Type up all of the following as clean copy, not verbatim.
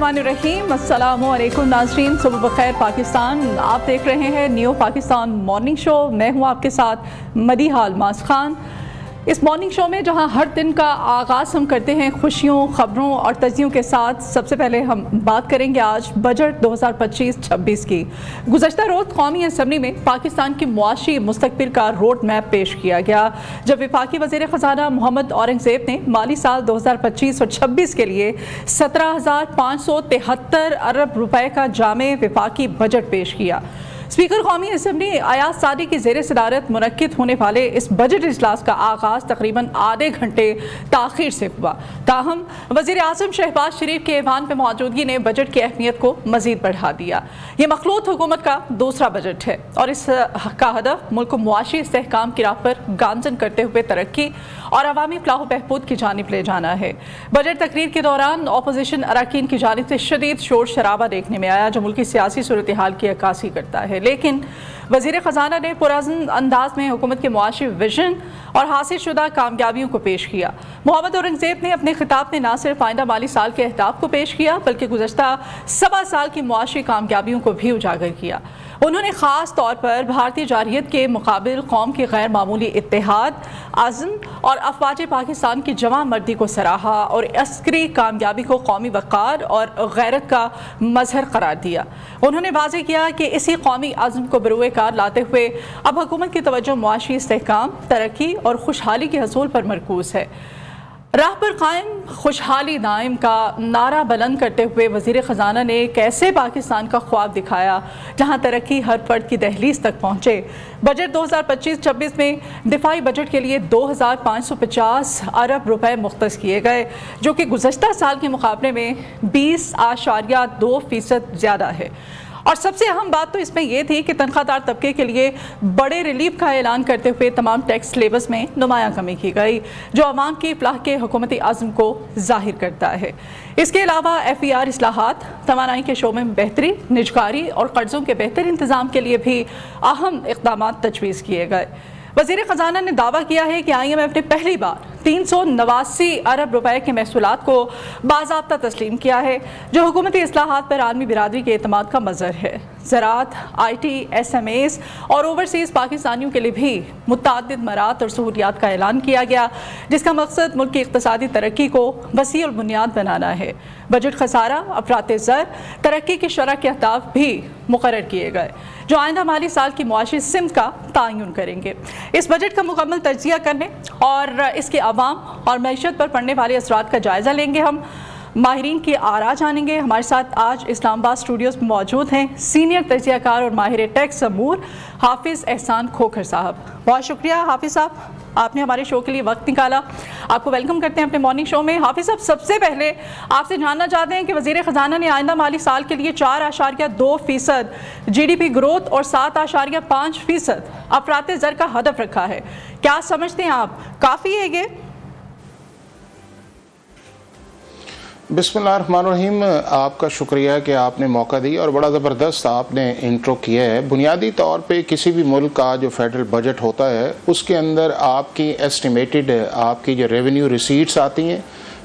बिस्मिल्लाहिर्रहमानिर्रहीम। अस्सलामु अलैकुम नाज़रीन, सुबह बखैर पाकिस्तान। आप देख रहे हैं न्यू पाकिस्तान मॉर्निंग शो। मैं हूं आपके साथ मदीहा अलमास खान। इस मॉर्निंग शो में जहां हर दिन का आगाज़ हम करते हैं खुशियों, ख़बरों और तज़ियों के साथ, सबसे पहले हम बात करेंगे आज बजट 2025-26 की। गुज़श्ता रोज़ कौमी असम्बली में पाकिस्तान की मुआशी मुस्तक़बिल का रोड मैप पेश किया गया, जब वफाकी वज़ीर ख़ज़ाना मोहम्मद औरंगज़ेब ने माली साल 2025 और 26 के लिए 17,573 अरब रुपए का जामे वफाकी बजट पेश किया। स्पीकर कौमी असम्बली अयाज सादी की ज़ेर सदारत मुनक्किद होने वाले इस बजट इजलास का आगाज़ तकरीबन आधे घंटे ताख़ीर से हुआ। ताहम वज़ीर आज़म शहबाज शरीफ के ऐवान में मौजूदगी ने बजट की अहमियत को मज़ीद बढ़ा दिया। ये मखलूत हुकूमत का दूसरा बजट है और इस का हदफ मुल्क को मुआशी इस्तेहकाम की राह पर गामजन करते हुए तरक्की और अवामी फलाह बहबूद की जानिब ले जाना है। बजट तकरीर के दौरान अपोजिशन अरकान की जानिब से शदीद शोर शराबा देखने में आया, जो मुल्क की सियासी सूरत हाल की अक्कासी करता है। लेकिन वज़ीर ख़ज़ाना ने पुरअज़्म अंदाज में हुकूमत के मुआशी विजन और हासिल शुदा कामयाबियों को पेश किया। मोहम्मद औरंगज़ेब ने अपने खिताब में न सिर्फ आइंदा माली साल के अहदाफ को पेश किया, बल्कि गुज़श्ता 7 साल की मुआशी कामयाबियों को भी उजागर किया। उन्होंने ख़ास तौर पर भारतीय जारहियत के मुकाबिल कौम के गैर मामूली इत्तेहाद, अज़्म और अफवाज पाकिस्तान की जवां मर्दी को सराहा और अस्करी कामयाबी को कौमी वक़ार और गैरत का मज़हर करार दिया। उन्होंने वाज़ेह किया कि इसी कौमी अज़्म को बरूए कार लाते हुए अब हुकूमत की तवज्जो मुआशी इस्तेहकाम, तरक्की और खुशहाली के हसूल पर मरकूज़ है। राह पर कायम खुशहाली दायम का नारा बुलंद करते हुए वज़ीर ख़ज़ाना ने कैसे पाकिस्तान का ख्वाब दिखाया, जहां तरक्की हर फर्द की दहलीज तक पहुंचे। बजट 2025-26 में दिफाई बजट के लिए 2,550 अरब रुपए मुख्तस किए गए, जो कि गुज़श्ता साल के मुकाबले में 20.2% ज़्यादा है। और सबसे अहम बात तो इसमें यह थी कि तनख्वाहदार तबके के लिए बड़े रिलीफ का ऐलान करते हुए तमाम टैक्स स्लेबस में नुमायां कमी की गई, जो अवाम की फलाह के हुकूमती अज़्म को ज़ाहिर करता है। इसके अलावा FER इस्लाहात, तवानाई के शोबे में बेहतरी, निजकारी और कर्ज़ों के बेहतर इंतज़ाम के लिए भी अहम इक़दाम तजवीज़ किए गए। वज़ीर ख़ज़ाना ने दावा किया है कि IMF ने पहली बार 389 अरब रुपए के महसूलात को बाज़ाब्ता तस्लीम किया है, जो हुकूमती इस्लाहात पर आलमी बिरादरी के एतमाद का मज़हर है। ज़राअत, IT, SMAs और ओवरसीज़ पाकिस्तानियों के लिए भी मुतअद्दिद मरात और सहूलियात का ऐलान किया गया, जिसका मकसद मुल्क की इक़्तिसादी तरक्की को वसी और बुनियाद बनाना है। बजट खसारा, अफराते ज़र, तरक्की की शरह के अहदाफ भी मुकर्रर किए गए, जो आइंदा माली साल की मुआशी सिमत का तयन करेंगे। इस बजट का मुकम्मल तजिया करने और इसके अवाम और मईशत पर पड़ने वाले असरात का जायज़ा लेंगे। हम माहिरीन की आरा जानेंगे। हमारे साथ आज इस्लामाबाद स्टूडियोज़ में मौजूद हैं सीनियर तजियाकार और माहिर टैक्स अमूर हाफिज़ एहसान खोखर साहब। बहुत शुक्रिया हाफिज़ साहब, आपने हमारे शो के लिए वक्त निकाला। आपको वेलकम करते हैं अपने मॉर्निंग शो में। हाफिज़ साहब, सबसे पहले आपसे जानना चाहते हैं कि वज़ीर ख़ज़ाना ने आइंदा माली साल के लिए 4.2% GDP ग्रोथ और 7.5% अफराते ज़र का हदफ रखा है। क्या समझते हैं आप, काफ़ी है ये? बिस्मिल्लाहिर्रहमानिर्रहीम। आपका शुक्रिया कि आपने मौका दी और बड़ा ज़बरदस्त आपने इंट्रो किया है। बुनियादी तौर पे किसी भी मुल्क का जो फेडरल बजट होता है, उसके अंदर आपकी एस्टिमेटेड आपकी जो रेवेन्यू रिसीट्स आती हैं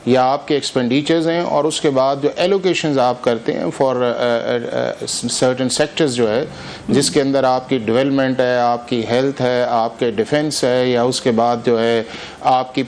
या आपके एक्सपेंडिचर्स हैं, और उसके बाद जो एलोकेशंस आप करते हैं फॉर सर्टेन सेक्टर्स जो है, जिसके अंदर आपकी डेवलपमेंट है, आपकी हेल्थ है, आपके डिफेंस है, या उसके बाद जो है आपकी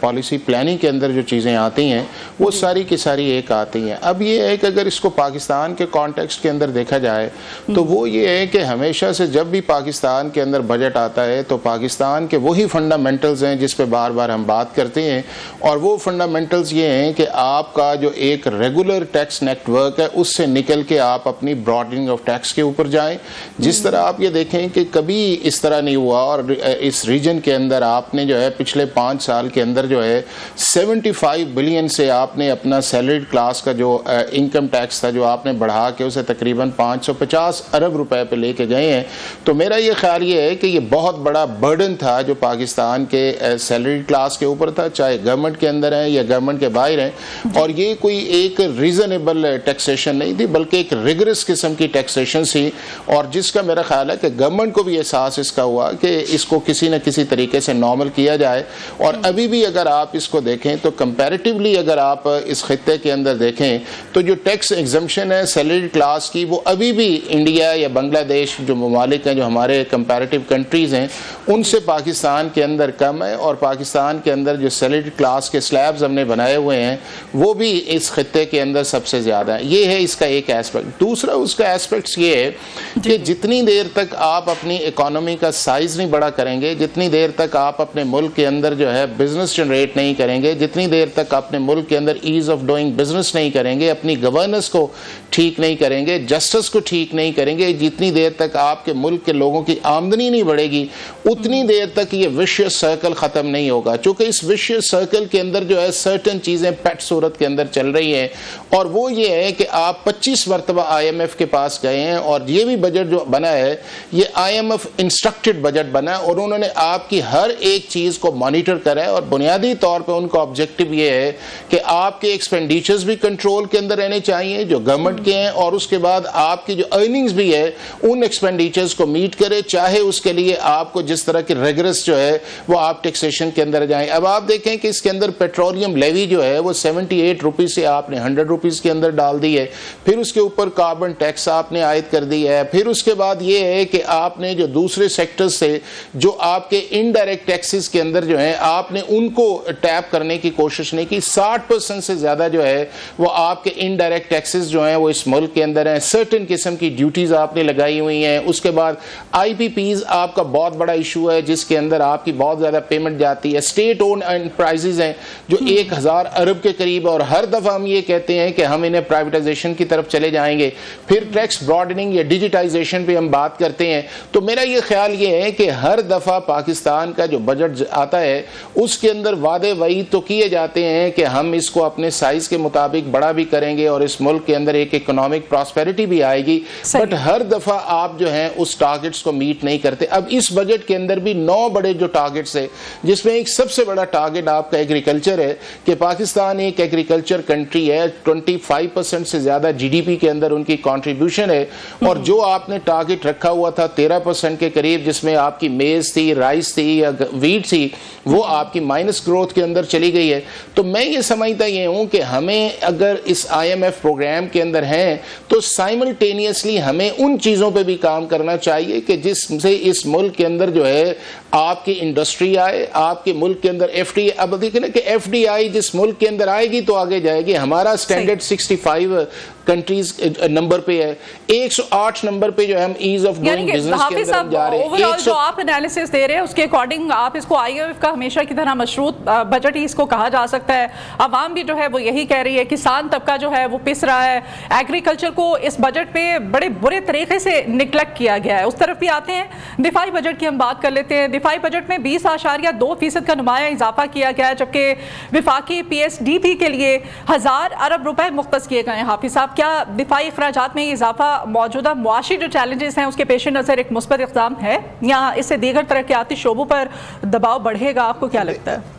पॉलिसी प्लानिंग के अंदर जो चीज़ें आती हैं वो सारी की सारी एक आती हैं। अब ये है कि अगर इसको पाकिस्तान के कॉन्टेक्स्ट के अंदर देखा जाए तो वो ये है कि हमेशा से जब भी पाकिस्तान के अंदर बजट आता है तो पाकिस्तान के वही फंडामेंटल्स हैं जिस पे बार बार हम बात करते हैं, और वो फंडामेंटल्स ये हैं कि आपका जो एक रेगुलर टैक्स नेटवर्क है उससे निकल के आप अपनी ब्रॉडनिंग ऑफ टैक्स के ऊपर जाएं। जिस तरह आप ये देखें कि कभी इस तरह नहीं हुआ, और इस रीजन के अंदर आपने जो है पिछले 5 साल के अंदर जो है 75 बिलियन से आपने अपना सैलरीड क्लास का जो इनकम टैक्स था जो आपने बढ़ा के उसे तकरीबन 550 अरब रुपए पे लेके गए हैं। तो मेरा ये ख्याल ये है कि ये बहुत बड़ा बर्डन था जो पाकिस्तान के सैलरीड क्लास के ऊपर था, चाहे गवर्नमेंट के اندر ہیں یا گورنمنٹ کے باہر ہیں، اور یہ کوئی ایک ریزنیبل ٹیکسیشن نہیں تھی بلکہ ایک ریگرس قسم کی ٹیکسیشن تھی، اور جس کا میرا خیال ہے کہ گورنمنٹ کو بھی احساس اس کا ہوا کہ اس کو کسی نہ کسی طریقے سے نارمل کیا جائے۔ اور ابھی بھی اگر آپ اس کو دیکھیں تو کمپیریٹیولی اگر آپ اس خطے کے اندر دیکھیں تو جو ٹیکس ایگزمپشن ہے سیلری کلاس کی، وہ ابھی بھی انڈیا یا بنگلہ دیش جو ممالک ہیں جو ہمارے کمپیریٹیو کنٹریز ہیں ان سے پاکستان کے اندر کم ہے، اور پاکستان کے اندر جو سیلری کلاس کے سلیبز ہم نے بنائے ہوئے ہیں وہ بھی اس خطے کے اندر سب سے زیادہ ہیں۔ یہ ہے اس کا ایک ایسپیکٹ۔ دوسرا اس کا ایسپیکٹس یہ ہے کہ جتنی دیر تک آپ اپنی اکانومی کا سائز نہیں بڑا کریں گے، جتنی دیر تک آپ اپنے ملک کے اندر جو ہے بزنس جنریٹ نہیں کریں گے، جتنی دیر تک اپنے ملک کے اندر ایز آف ڈوئنگ بزنس نہیں کریں گے، اپنی گورننس کو ٹھیک نہیں کریں گے، جسٹس کو ٹھیک نہیں کریں گے، جتنی دیر تک آپ کے ملک کے لوگوں کی آمدنی نہیں بڑھے گی، اتنی دیر تک یہ وشیس سرکل ختم نہیں ہوگا۔ چونکہ اس وشیس سرکل کے اندر جو ہے سرٹن چیزیں پیٹ صورت کے اندر چل رہی ہیں، اور وہ یہ ہے کہ آپ 25 مرتبہ آئی ایم ایف کے پاس گئے ہیں، اور یہ بھی بجٹ جو بنا ہے یہ I M F instructed budget بنا ہے، اور انہوں نے آپ کی ہر ایک چیز کو مانیٹر کرا ہے، اور بنیادی طور پہ ان کا آبجیکٹیو یہ ہے کہ آپ کے ایکسپینڈیچرز بھی کنٹرول کے اندر رہنے چاہیے جو گورنمنٹ کے ہیں، اور اس کے بعد آپ کی جو ارننگز بھی ہے ان ایکسپینڈیچرز کو میٹ کرے، چاہے اس کے لیے آپ کو جس طرح کی ریگرس جو ہے وہ آپ ٹیکسیشن کے اندر جائیں۔ اب آپ دیکھیں کہ اس کے اندر پیٹرولیم لیوی جو ہے وہ 78 روپیز سے آپ نے 100 روپیز کے اندر ڈال دی ہے، پھر اس کے اوپر کاربن ٹیکس آپ نے عائد کر دی ہے، پھر اس کے بعد یہ ہے کہ آپ نے جو دوسرے سیکٹر سے جو آپ کے انڈائریکٹ ٹیکسز کے اندر جو ہیں آپ نے ان کو ٹیپ کرنے کی کوشش نہیں کی۔ 60% سے زیادہ جو ہے وہ آپ کے انڈائریکٹ ٹیکسز جو ہیں وہ اس ملک کے اندر ہیں، سرٹن قسم کی ڈیوٹیز آپ نے لگائی ہوئی ہیں۔ اس کے بعد آئی پی پیز آپ کا بہت بڑا ایشو ہے جس کے اندر آپ کی بہت زیادہ پیمنٹ جاتی ہے۔ اسٹیٹ اون انٹرپرائزز ہیں جو 1000 ارب کے قریب، اور ہر دفعہ ہم یہ کہتے ہیں کہ ہم انہیں پرائیویٹائزیشن کی طرف چلے جائیں گے۔ پھر ٹیکس براڈننگ یا ڈیجیٹائزیشن پہ ہم بات کرتے ہیں۔ تو میرا یہ خیال یہ ہے کہ ہر دفعہ پاکستان کا جو بجٹ آتا ہے اس کے اندر وعدے وعید تو کیے جاتے ہیں کہ ہم اس کو اپنے سائز کے مطابق بڑا بھی کریں گے اور اس ملک کے اندر ایک اکنامک پراسپیرٹی بھی آئے گی، بٹ ہر دفعہ آپ جو ہیں اس ٹارگٹس کو میٹ نہیں کرتے۔ اب اس بجٹ کے اندر بھی 9 بڑے جو ٹارگٹس ہیں، جس میں ایک سب سے بڑا ٹارگٹ آپ کا ایگریکلچر ہے کہ پاکستان ایک ایگریکلچر کنٹری ہے، 25% سے زیادہ جی ڈی پی کے اندر ان کی کنٹریبیوشن ہے، اور جو آپ نے ٹارگٹ رکھا ہوا تھا 13% کے قریب جس میں آپ کی میز تھی، رائس تھی یا ویٹ تھی، وہ آپ کی مائنس گروتھ کے اندر چلی گئی ہے۔ تو میں یہ سمجھتا یہ ہوں کہ ہمیں اگر اس آئی ایم ایف پروگرام کے اندر ہیں تو سائملٹینیسلی ہمیں ان چیزوں پہ بھی کام کرنا چاہیے کہ جس سے اس ملک کے اندر جو ہے آپ کی انڈسٹری آئے، آپ کے ملک کے اندر ایف ڈی آئی، اب دیکھیں نا کہ ایف ڈی آئی جس ملک کے اندر آئے گی تو آگے جائے گی۔ ہمارا سٹینڈرڈ 65 کنٹریز نمبر پہ ہے، 108 نمبر پہ جو ہے ہم ایز آف ڈوئنگ بزنس کے اندر ہم جا رہے ہیں۔ جو آپ انالیسس دے رہے ہیں اس کے اکارڈنگ آپ اس کو آئی ایم ایف کا ہمیشہ کی طرح مشروط بجٹ ہی اس کو کہا جا سکتا ہے۔ عوام بھی جو ہے وہ یہی کہہ رہی ہے، کسان طبقہ جو ہے وہ پس رہا ہے، ایگریکلچر کو اس بجٹ پہ بڑے برے طریقے سے نگلیکٹ کیا گیا ہے۔ اس طرف بھی آتے ہیں، دفاعی بجٹ کی ہم بات کر لیتے ہیں۔ دفاعی بجٹ میں 20.2% کا نمایاں اضافہ کیا گیا ہے، جبکہ وفاقی پی ایس ڈی پی کے لیے 1000 ارب روپے مختص کیے گئے ہیں۔ حافظ صاحب، کیا دفاعی اخراجات میں یہ اضافہ موجودہ معاشی جو چیلنجز ہیں اس کے پیش نظر ایک مثبت اقدام ہے، یا اس سے دیگر ترقیاتی شعبوں پر دباؤ بڑھے گا؟ آپ کو کیا لگتا ہے؟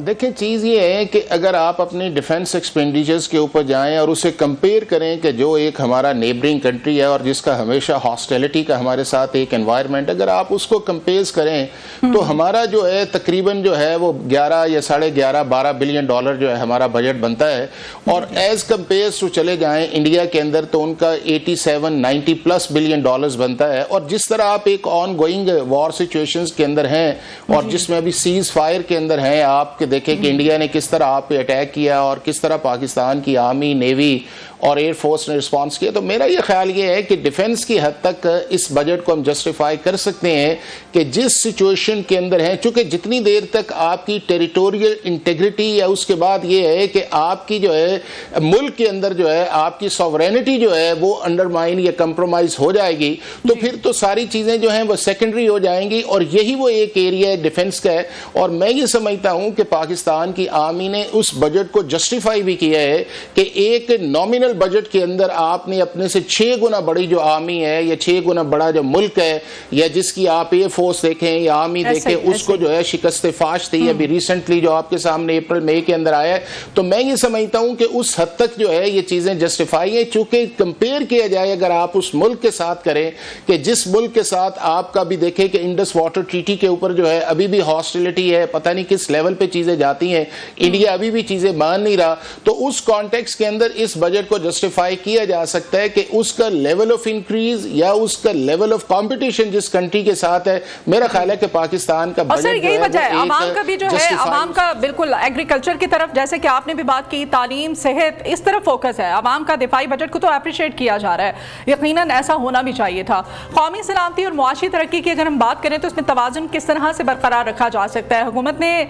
دیکھیں چیز یہ ہے کہ اگر آپ اپنی ڈیفنس ایکسپینڈیچرز کے اوپر جائیں اور اسے کمپیئر کریں کہ جو ایک ہمارا نیبرنگ کنٹری ہے اور جس کا ہمیشہ ہاسٹیلٹی کا ہمارے ساتھ ایک انوائرمنٹ، اگر آپ اس کو کمپیئر کریں تو ہمارا جو ہے تقریباً جو ہے وہ 11 یا 11.5 12 بلین ڈالر جو ہے ہمارا بجٹ بنتا ہے، اور ایز کمپیئر تو چلے جائیں انڈیا کے اندر تو ان کا 87-90+ بلین ڈالرز بنتا ہے۔ اور جس طرح آپ ایک آن گوئنگ وار سچویشنز کے اندر ہیں اور جس میں ابھی سیز فائر کے اندر ہیں، آپ کے دیکھیں کہ انڈیا نے کس طرح آپ پہ اٹیک کیا اور کس طرح پاکستان کی آرمی، نیوی اور ایئر فورس نے رسپانس کیا۔ تو میرا یہ خیال یہ ہے کہ ڈیفنس کی حد تک اس بجٹ کو ہم جسٹیفائی کر سکتے ہیں کہ جس سچویشن کے اندر ہیں، چونکہ جتنی دیر تک آپ کی ٹیریٹوریل انٹیگریٹی یا اس کے بعد یہ ہے کہ آپ کی جو ہے ملک کے اندر جو ہے آپ کی سوورینٹی جو ہے وہ انڈرمائن یا کمپرومائز ہو جائے گی، تو پھر تو ساری چیزیں جو ہیں وہ سیکنڈری ہو جائیں گی، اور یہی وہ ایک ایریا ڈیفنس کا ہے۔ اور میں یہ سمجھتا ہوں کہ پاکستان کی عوامی نے اس بجٹ کو جسٹیفائی بھی کیا ہے کہ ایک نامنل بجٹ کے اندر آپ نے اپنے سے 6 گنا بڑی جو عوامی ہے یا 6 گنا بڑا جو ملک ہے یا جس کی آپ ایئر فورس دیکھیں یا عوامی دیکھیں اس کو جو ہے شکست فاش تھی ابھی ریسنٹلی جو آپ کے سامنے اپریل مئی کے اندر آیا ہے. تو میں یہ سمجھتا ہوں کہ اس حد تک جو ہے یہ چیزیں جسٹیفائی ہیں, چونکہ کمپیئر کیا جائے اگر آپ اس ملک کے ساتھ کریں کہ جس ملک کے ساتھ آپ کا بھی دیکھیں کہ انڈس واٹر ٹریٹی کے اوپر جو ہے ابھی بھی ہاسٹیلٹی ہے, پتہ نہیں کس لیول پہ چیزیں جاتی ہیں, انڈیا ابھی بھی چیزیں مان نہیں رہا. تو اس کانٹیکس کے اندر اس بجٹ کو جسٹیفائی کیا جا سکتا ہے کہ اس کا لیول آف انکریز یا اس کا لیول آف کمپٹیشن جس کنٹری کے ساتھ ہے, میرا خیال ہے کہ پاکستان کا بجٹ یہی وجہ ہے عوام کا بھی جو ہے, عوام کا بالکل ایگریکلچر کی طرف, جیسے کہ آپ نے بھی بات کی, تعلیم, صحت, اس طرف فوکس ہے. عوام کا دفاعی بجٹ کو تو اپریشیٹ کیا جا رہا ہے, یقیناً ایسا ہونا بھی چاہیے تھا. قومی سلامتی اور معاشی ترقی کی اگر ہم بات کریں تو اس میں توازن کس طرح سے برقرار رکھا جا سکتا ہے؟ حکومت نے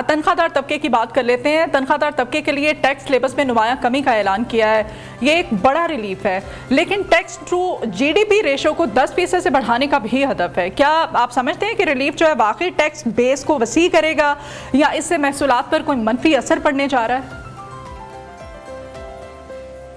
تنخواہ دار طبقے کی بات کر لیتے ہیں, تنخواہ دار طبقے کے لیے ٹیکس سلیبس میں نمایاں کمی کا اعلان کیا ہے, یہ ایک بڑا ریلیف ہے, لیکن tax to G D P ratio کو 10% سے بڑھانے کا بھی ہدف ہے. کیا آپ سمجھتے ہیں کہ ریلیف جو ہے واقعی ٹیکس بیس کو وسیع کرے گا یا اس سے محصولات پر کوئی منفی اثر پڑنے جا رہا ہے؟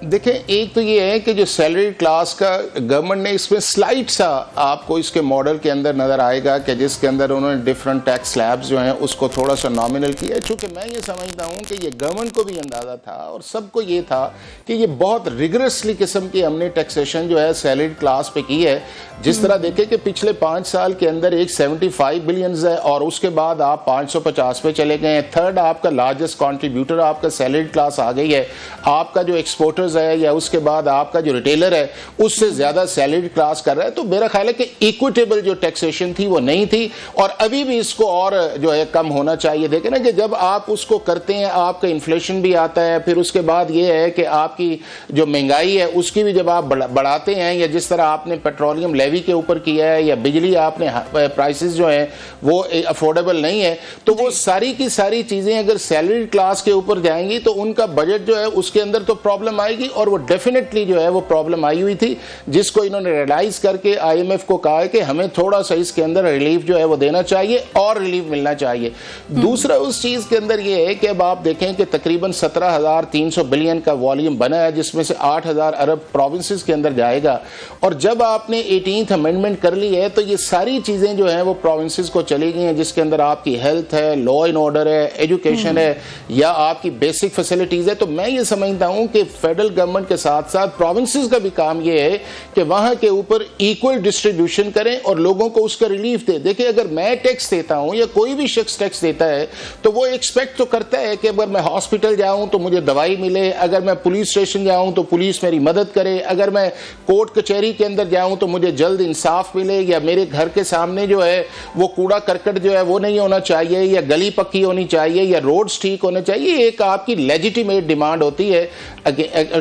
دیکھیں, ایک تو یہ ہے کہ جو سیلری کلاس کا گورنمنٹ نے اس میں سلائٹ سا آپ کو اس کے ماڈل کے اندر نظر آئے گا کہ جس کے اندر انہوں نے ڈیفرنٹ ٹیکس سلیبز جو ہیں اس کو تھوڑا سا نامنل کیا ہے. چونکہ میں یہ سمجھتا ہوں کہ یہ گورنمنٹ کو بھی اندازہ تھا اور سب کو یہ تھا کہ یہ بہت ریگرسلی قسم کی ہم نے ٹیکسیشن جو ہے سیلری کلاس پہ کی ہے. جس طرح دیکھیں کہ پچھلے 5 سال کے اندر ایک 75 بلینز ہے اور اس کے بعد آپ 550 پہ چلے گئے ہیں. تھرڈ آپ کا لارجسٹ کنٹریبیوٹر آپ کا سیلری کلاس آ گئی ہے. آپ کا جو ایکسپورٹرز ہے یا اس کے بعد آپ کا جو ریٹیلر ہے اس سے زیادہ سیلری کلاس کر رہا ہے. تو میرا خیال ہے کہ ایکویٹیبل جو ٹیکسیشن تھی وہ نہیں تھی اور ابھی بھی اس کو اور جو ہے کم ہونا چاہیے. دیکھیں نا کہ جب آپ اس کو کرتے ہیں آپ کا انفلیشن بھی آتا ہے, پھر اس کے بعد یہ ہے کہ آپ کی جو مہنگائی ہے اس کی بھی جب آپ بڑھاتے ہیں, یا جس طرح آپ نے پیٹرولیم لیوی کے اوپر کیا ہے یا بجلی آپ نے پرائسز جو ہیں وہ افورڈیبل نہیں ہے, تو وہ ساری کی ساری چیزیں اگر سیلری کلاس کے اوپر جائیں گی تو ان کا بجٹ جو ہے اس کے اندر تو پرابلم آئے گی. اور وہ ڈیفینیٹلی جو ہے وہ پرابلم آئی ہوئی تھی جس کو انہوں نے ریلائز کر کے آئی ایم ایف کو کہا ہے کہ ہمیں تھوڑا سا اس کے اندر ریلیف جو ہے وہ دینا چاہیے اور ریلیف ملنا چاہیے. دوسرا اس چیز کے اندر یہ ہے کہ اب آپ دیکھیں کہ تقریباً 17,300 بلین کا والیوم بنا ہے جس میں سے 8,000 ارب پروونسز کے اندر جائے گا. اور جب آپ نے 18th امینڈمنٹ کر لی ہے تو یہ ساری چیزیں جو ہیں وہ پروونسز کو چلی گئی ہیں جس کے اندر آپ کی ہیلتھ ہے, لا اینڈ آرڈر ہے, ایجوکیشن ہے یا آپ کی بیسک فیسلٹیز ہے. تو میں یہ سمجھتا ہوں کہ فیڈرل گورنمنٹ کے ساتھ ساتھ پروونسز کا بھی کام یہ ہے کہ وہاں کے اوپر ایکول ڈسٹریبیوشن کریں اور لوگوں کو اس کا ریلیف دے. دیکھیں اگر میں ٹیکس دیتا ہوں یا کوئی بھی شخص ٹیکس دیتا ہے تو وہ ایکسپیکٹ تو کرتا ہے کہ اگر میں ہاسپٹل جاؤں تو مجھے دوائی ملے, اگر میں پولیس اسٹیشن جاؤں تو پولیس میری مدد کرے, اگر میں کورٹ کچہری کے اندر جاؤں تو مجھے جلد انصاف ملے, یا میرے گھر کے سامنے جو ہے وہ کوڑا کرکٹ جو ہے وہ نہیں ہونا چاہیے, یا گلی پکی ہونی چاہیے, یا روڈز ٹھیک ہونے چاہیے. ایک آپ کی لیجیٹیمیٹ ڈیمانڈ ہوتی ہے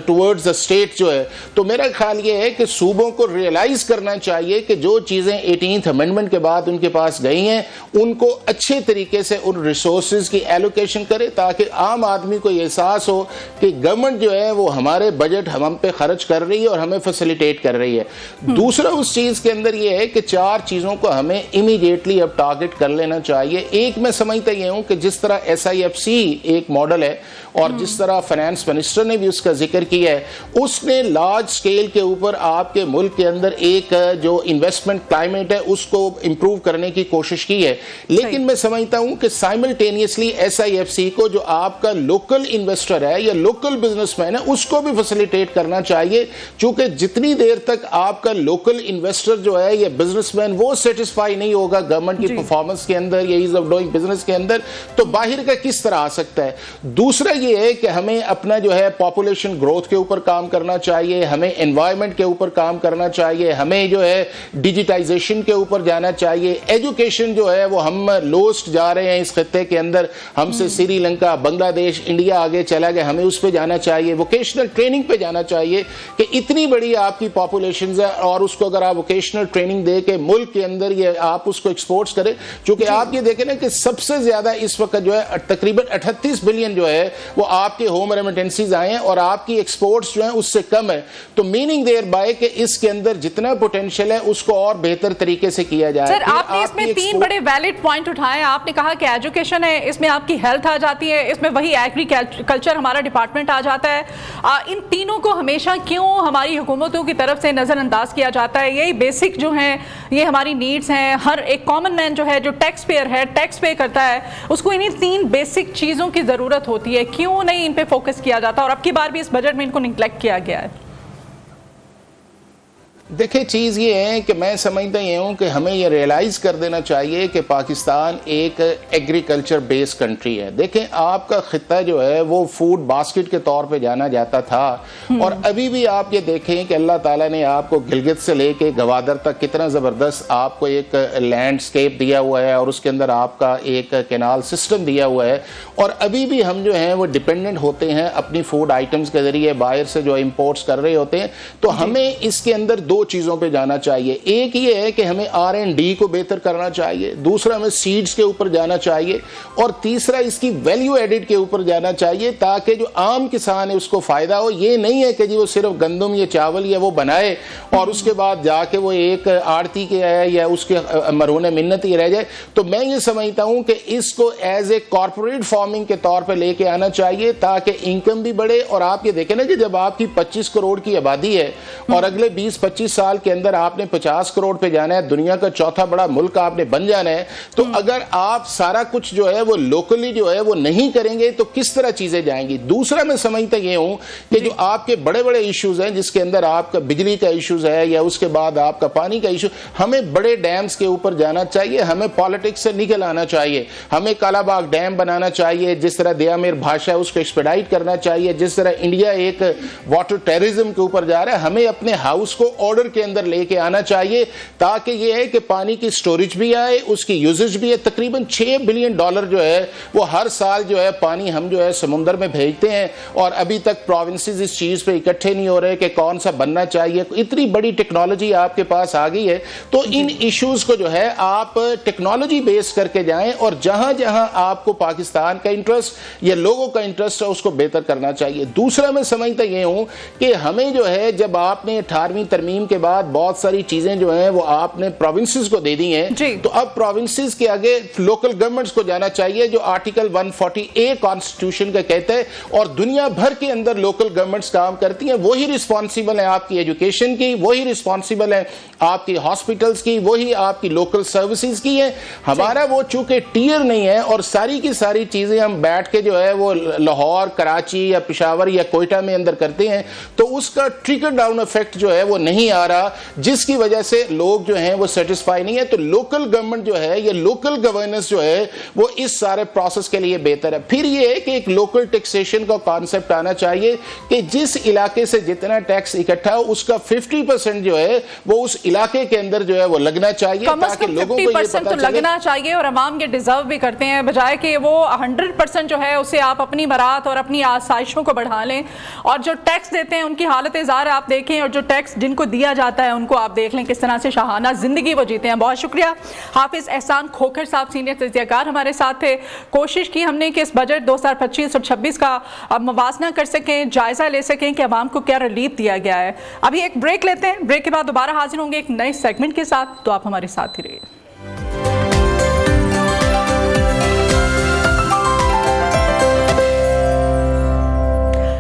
ٹورڈز دا اسٹیٹ جو ہے. تو میرا خیال یہ ہے کہ صوبوں کو ریئلائز کرنا چاہیے کہ جو چیزیں 18th امینڈمنٹ کے بعد ان کے پاس گئی ہیں ان کو اچھے طریقے سے ان ریسورسز کی ایلوکیشن کرے تاکہ عام آدمی کو یہ احساس ہو کہ گورنمنٹ جو ہے وہ ہمارے بجٹ ہم پہ خرچ کر رہی ہے اور ہمیں فیسیلیٹیٹ کر رہی ہے. دوسرا اس چیز کے اندر یہ ہے کہ 4 چیزوں کو ہمیں امیڈیٹلی اب ٹارگٹ کر لینا چاہیے. ایک میں سمجھتا یہ ہوں کہ جس طرح SIFC ایک ماڈل ہے اور جس طرح فائنانس منسٹر نے بھی اس کا ذکر کیا ہے, اس نے لارج سکیل کے اوپر آپ کے ملک کے اندر ایک جو انویسٹمنٹ کلائمیٹ ہے اس کو امپروو کرنے کی کوشش کی ہے. لیکن میں سمجھتا ہوں کہ سائملٹینیسلی SIFC کو جو آپ کا لوکل انویسٹر ہے یا لوکل بزنس مین ہے اس کو بھی فیسیلیٹیٹ کرنا چاہیے, چونکہ جتنی دیر تک آپ کا لوکل انویسٹر جو ہے یا بزنس مین وہ سیٹسفائی نہیں ہوگا گورنمنٹ کی پرفارمنس کے اندر یا ایز آف ڈوئنگ بزنس کے اندر, تو باہر کا کس طرح آ سکتا ہے. دوسرا یہ ہے کہ ہمیں اپنا جو ہے پاپولیشن گروتھ کے اوپر کام کرنا چاہیے, ہمیں انوائرمنٹ کے اوپر کام کرنا چاہیے, ہمیں جو ہے ڈیجیٹائزیشن کے اوپر جانا چاہیے. ایجوکیشن جو ہے وہ ہم لوسٹ جا رہے ہیں اس خطے کے اندر, ہم سے سری لنکا, بنگلہ دیش, انڈیا آگے چلا گیا, ہمیں اس پہ جانا چاہیے. ووکیشنل ٹریننگ پہ جانا چاہیے کہ اتنی بڑی آپ کی پاپولیشنز ہے اور اس کو اگر آپ ووکیشنل ٹریننگ دے کے ملک کے اندر یہ آپ اس کو ایکسپورٹس کریں, چونکہ آپ یہ دیکھیں نا کہ سب سے زیادہ اس وقت جو ہے تقریباً 38 بلین جو ہے وہ آپ کے ہوم ریمیٹنسیز آئے ہیں اور آپ کی ایکسپورٹس جو ہیں اس سے کم ہے. تو میننگ دیر بائی کہ اس کے اندر جتنا پوٹینشیل ہے اس کو اور بہتر طریقے سے کیا جائے. سر آپ نے اس میں 3 بڑے ویلڈ پوائنٹ اٹھائے. آپ نے کہا کہ ایجوکیشن ہے, اس میں آپ کی ہیلتھ آ جاتی ہے, اس میں وہی ایگریکلچر ہمارا ڈپارٹمنٹ آ جاتا ہے. ان تینوں کو ہمیشہ کیوں ہماری حکومتوں کی طرف سے نظر انداز کیا جاتا ہے؟ یہی بیسک جو ہیں یہ ہماری نیڈز ہیں. ہر ایک کامن مین جو ہے, جو ٹیکس پیئر ہے, ٹیکس پے کرتا ہے, اس کو انہیں 3 بیسک چیزوں کی ضرورت ہوتی ہے. کیوں نہیں ان پہ فوکس کیا جاتا اور اب کی بار بھی اس بجٹ میں ان کو نیگلیکٹ کیا گیا ہے؟ دیکھیں چیز یہ ہے کہ میں سمجھتا یہ ہوں کہ ہمیں یہ ریئلائز کر دینا چاہیے کہ پاکستان ایک ایگریکلچر بیس کنٹری ہے. دیکھیں آپ کا خطہ جو ہے وہ فوڈ باسکٹ کے طور پہ جانا جاتا تھا, اور ابھی بھی آپ یہ دیکھیں کہ اللہ تعالیٰ نے آپ کو گلگت سے لے کے گوادر تک کتنا زبردست آپ کو ایک لینڈسکیپ دیا ہوا ہے, اور اس کے اندر آپ کا ایک کینال سسٹم دیا ہوا ہے. اور ابھی بھی ہم جو ہیں وہ ڈیپینڈنٹ ہوتے ہیں اپنی فوڈ آئٹمز کے ذریعے باہر سے جو امپورٹس کر رہے ہوتے ہیں. تو ہمیں اس کے اندر 2 چیزوں پہ جانا چاہیے. ایک یہ ہے کہ ہمیں R&D کو بہتر کرنا چاہیے, دوسرا ہمیں سیڈز کے اوپر جانا چاہیے, اور تیسرا اس کی ویلیو ایڈڈ کے اوپر جانا چاہیے تاکہ جو عام کسان ہے اس کو فائدہ ہو. یہ نہیں ہے کہ جی وہ صرف گندم یا چاول یا وہ بنائے اور اس کے بعد جا کے وہ ایک آڑتی کے آئے یا اس کے مرہون منت ہی رہ جائے. تو میں یہ سمجھتا ہوں کہ اس کو ایز اے کارپوریٹ فارمنگ کے طور پہ لے کے آنا چاہیے تاکہ انکم بھی بڑھے. اور آپ یہ دیکھیں نا کہ جب آپ کی 25 کروڑ کی آبادی ہے اور اگلے 20-25 سال کے اندر آپ نے 50 کروڑ پہ جانا ہے, دنیا کا چوتھا بڑا ملک آپ نے بن جانا ہے, تو اگر آپ سارا کچھ جو ہے وہ لوکلی جو ہے وہ نہیں کریں گے تو کس طرح چیزیں جائیں گی. دوسرا میں سمجھتا یہ ہوں کہ جو آپ کے بڑے بڑے ایشوز ہیں جس کے اندر آپ کا بجلی کا ایشوز ہے یا اس کے بعد آپ کا پانی کا ایشو, ہمیں بڑے ڈیمز کے اوپر جانا چاہیے, ہمیں پالیٹکس سے نکل آنا چاہیے. ہمیں کالا باغ ڈیم بنانا چاہیے, جس طرح دیامیر بھاشا ہے اس کو ایکسپیڈائٹ کرنا چاہیے, جس طرح انڈیا ایک واٹر ٹیررزم کے اوپر جا رہا ہے. ہمیں اپنے ہاؤس کو آرڈر کے اندر لے کے آنا چاہیے تاکہ یہ ہے کہ پانی کی سٹوریج بھی آئے, اس کی یوزج بھی ہے. تقریباً $6 بلین جو ہے وہ ہر سال جو ہے پانی ہم جو ہے سمندر میں بھیجتے ہیں, اور ابھی تک پروونسز اس چیز پہ اکٹھے نہیں ہو رہے کہ کون سا بننا چاہیے. اتنی بڑی ٹیکنالوجی آپ کے پاس آ گئی ہے, تو ان ایشوز کو جو ہے آپ ٹیکنالوجی بیس کر کے جائیں, اور جہاں جہاں آپ کو پاکستان کا انٹرسٹ یا لوگوں کا انٹرسٹ ہے اس کو بہتر کرنا چاہیے. دوسرا میں سمجھتا یہ ہوں کہ ہمیں جو ہے جب آپ نے 18ویں ترمیم کے بعد بہت ساری چیزیں جو ہیں وہ آپ نے پروونسز کو دے دی ہیں, تو اب پروونسز کے آگے لوکل گورنمنٹس کو جانا چاہیے جو آرٹیکل 140A کانسٹیٹیوشن کا کہتا ہے, اور دنیا بھر کے اندر لوکل گورنمنٹس کام کرتی ہیں. وہی رسپانسیبل ہیں آپ کی ایجوکیشن کی, وہی رسپانسیبل ہیں آپ کی ہاسپٹلز کی, وہی آپ کی لوکل سروسز کی ہیں. ہمارا وہ چونکہ ٹیئر نہیں ہے اور ساری کی ساری چیزیں ہم بیٹھ کے جو ہے وہ لاہور, کراچی یا پشاور یا کوئٹہ میں اندر کرتے ہیں, تو اس کا ٹریکل ڈاؤن ایفیکٹ جو ہے وہ نہیں آ رہا, جس کی وجہ سے لوگ جو ہیں وہ سیٹسفائی نہیں ہے. تو لوکل گورنمنٹ جو ہے یا لوکل گورننس جو ہے وہ اس سارے پروسیس کے لیے بہتر ہے. پھر یہ ہے کہ ایک لوکل ٹیکسیشن کا کانسیپٹ آنا چاہیے کہ جس علاقے سے جتنا ٹیکس اکٹھا ہو اس کا 50% جو ہے وہ اس علاقے کے اندر جو ہے وہ لگنا چاہیے, تاکہ لوگوں کو یہ پتہ چلے. تو لگنا چاہیے, اور عوام یہ ڈیزرو بھی کرتے ہیں, بجائے کہ وہ 100% جو ہے اسے آپ اپنی برات اور اپنی آسائشوں کو بڑھا لیں. اور جو ٹیکس دیتے ہیں ان کی حالت زار آپ دیکھیں, اور جو ٹیکس جن کو دیا جاتا ہے ان کو آپ دیکھ لیں کس طرح سے شاہانہ زندگی وہ جیتے ہیں. بہت شکریہ حافظ احسان کھوکھر صاحب, سینئر تجزیہ کار ہمارے ساتھ تھے. کوشش کی ہم نے کہ اس بجٹ 2025 اور 26 کا موازنہ کر سکیں, جائزہ لے سکیں کہ عوام کو کیا ریلیف دیا گیا ہے. ابھی ایک بریک لیتے ہیں, بریک کے بعد دوبارہ حاضر ہوں گے ایک نئے سیگمنٹ کے ساتھ, تو آپ ہمارے ساتھ ہی رہیے.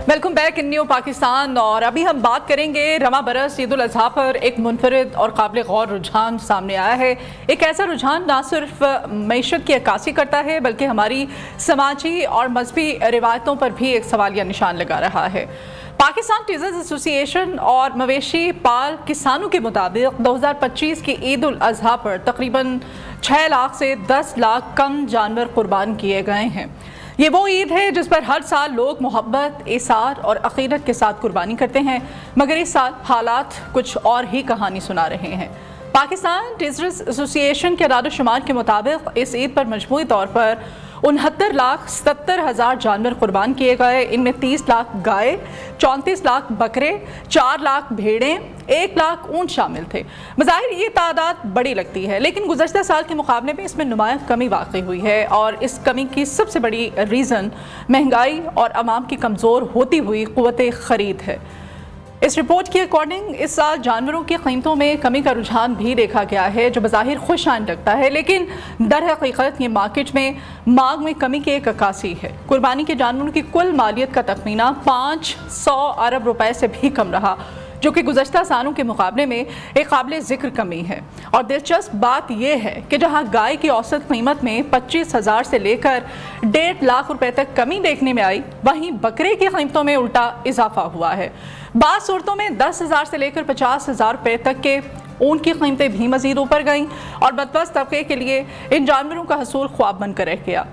Welcome back in new Pakistan. اور ابھی ہم بات کریں گے رواں برس عید الاضحیٰ پر ایک منفرد اور قابل غور رجحان سامنے آیا ہے. ایک ایسا رجحان نہ صرف معیشت کی عکاسی کرتا ہے بلکہ ہماری سماجی اور مذہبی روایتوں پر بھی ایک سوالیہ نشان لگا رہا ہے. پاکستان ٹیزرز ایسوسی ایشن اور مویشی پال کسانوں کے مطابق 2025 کی عید الاضحیٰ پر تقریباً 6 لاکھ سے 10 لاکھ کم جانور قربان کیے گئے ہیں. یہ وہ عید ہے جس پر ہر سال لوگ محبت, ایثار اور عقیدت کے ساتھ قربانی کرتے ہیں, مگر اس سال حالات کچھ اور ہی کہانی سنا رہے ہیں. पाकिस्तान टीचर्स एसोसिएशन के अदाद शुमार के मुताबिक इस ईद पर मजमूई तौर पर 69,70,000 जानवर कुर्बान किए गए। इनमें 30 लाख गाय, 34 लाख बकरे, 4 लाख भेड़ें, 1 लाख ऊंट शामिल थे। बज़ाहिर ये तादाद बड़ी लगती है, लेकिन गुज़श्ता साल के मुकाबले में इसमें नुमायां कमी वाक़ई हुई है और इस कमी की सबसे बड़ी रीज़न महंगाई और आवाम की कमज़ोर होती हुई क़ुव्वत ख़रीद है। इस रिपोर्ट के अकॉर्डिंग इस साल जानवरों की कीमतों में कमी का रुझान भी देखा गया है, जो बज़ाहिर खुशाइन लगता है, लेकिन दर हकीकत ये मार्केट में मांग में कमी की एक अक्कासी है। कुर्बानी के जानवरों की कुल मालियत का तखमीना 500 अरब रुपए से भी कम रहा, जो कि गुज़श्ता सालों के मुकाबले में एक काबिल ज़िक्र कमी है। और दिलचस्प बात यह है कि जहां गाय की औसत कीमत में 25,000 से लेकर 1.5 लाख रुपए तक कमी देखने में आई, वहीं बकरे की कीमतों में उल्टा इजाफा हुआ है। बाज़ सूरतों में 10,000 से लेकर 50,000 रुपए तक के ऊँट की कीमतें भी मज़ीद ऊपर गईं और बदबख्त तबके के लिए इन जानवरों का हसूल ख्वाब बनकर रह गया।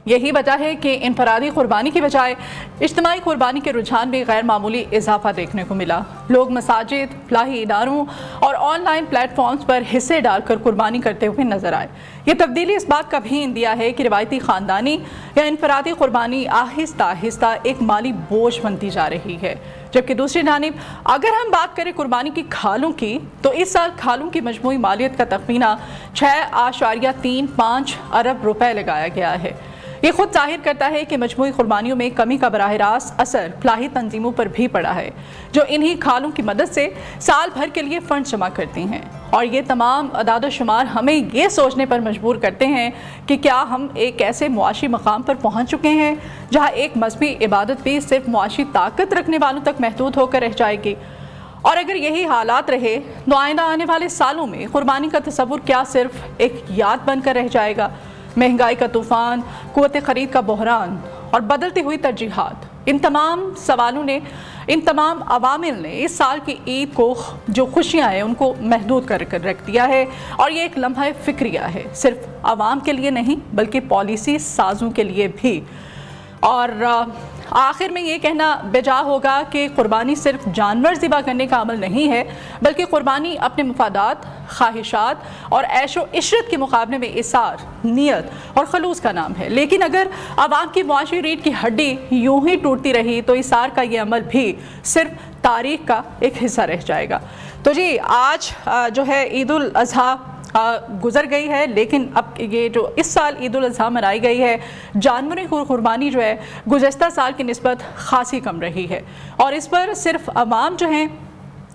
यही वजह है कि इनफरादी कुर्बानी की बजाय इज्तिमाई कुर्बानी के रुझान में गैर मामूली इजाफा देखने को मिला। लोग मसाजिद, फलाही इदारों और ऑनलाइन प्लेटफॉर्म्स पर हिस्से डालकर कुर्बानी करते हुए नजर आए। ये तब्दीली इस बात का भी इंदिया है कि रिवायती ख़ानदानी या इनफरादी कुर्बानी आहिस्ता आहिस्ता एक माली बोझ बनती जा रही है। जबकि दूसरी जानिब अगर हम बात करें कुर्बानी की खालों की, तो इस साल खालों की मजमूई मालियत का तखमीना 6.35 अरब रुपए लगाया गया है। ये खुद जाहिर करता है कि मजमूई कुर्बानियों में कमी का बराह रास्त असर फलाही तंजीमों पर भी पड़ा है, जो इन्हीं खालों की मदद से साल भर के लिए फंड जमा करती हैं। और ये तमाम अदाद शुमार हमें ये सोचने पर मजबूर करते हैं कि क्या हम एक ऐसे मुआशी मकाम पर पहुँच चुके हैं जहाँ एक मजहबी इबादत भी सिर्फ मुआशी ताकत रखने वालों तक महदूद होकर रह जाएगी। और अगर यही हालात रहे तो आइंदा आने वाले सालों में कुर्बानी का तसव्वुर क्या सिर्फ एक याद बनकर रह जाएगा। महंगाई का तूफान, क़ुव्वत ख़रीद का बहरान और बदलती हुई तरजीहात, इन तमाम सवालों ने, इन तमाम अवामिल ने इस साल की ईद को जो खुशियाँ हैं उनको महदूद कर रख दिया है। और ये एक लम्हा फ़िक्रिया है, सिर्फ आवाम के लिए नहीं बल्कि पॉलिसी साजों के लिए भी। और आखिर में ये कहना बेजा होगा कि कुर्बानी सिर्फ जानवर ज़िबा करने का अमल नहीं है, बल्कि कुर्बानी अपने मुफादात, ख्वाहिशात और ऐशो इशरत के मुकाबले में इसार, नियत और खलूस का नाम है। लेकिन अगर आवाम की मुआशी रीढ़ की हड्डी यूं ही टूटती रही तो इसार का ये अमल भी सिर्फ तारीख का एक हिस्सा रह जाएगा। तो जी आज जो है ईद उल अज़हा गुजर गई है, लेकिन अब ये जो इस साल ईद उल अज़हा मनाई गई है, जानवरों की कुर्बानी जो है गुज़श्ता साल की निस्बत खासी कम रही है। और इस पर सिर्फ अवाम जो हैं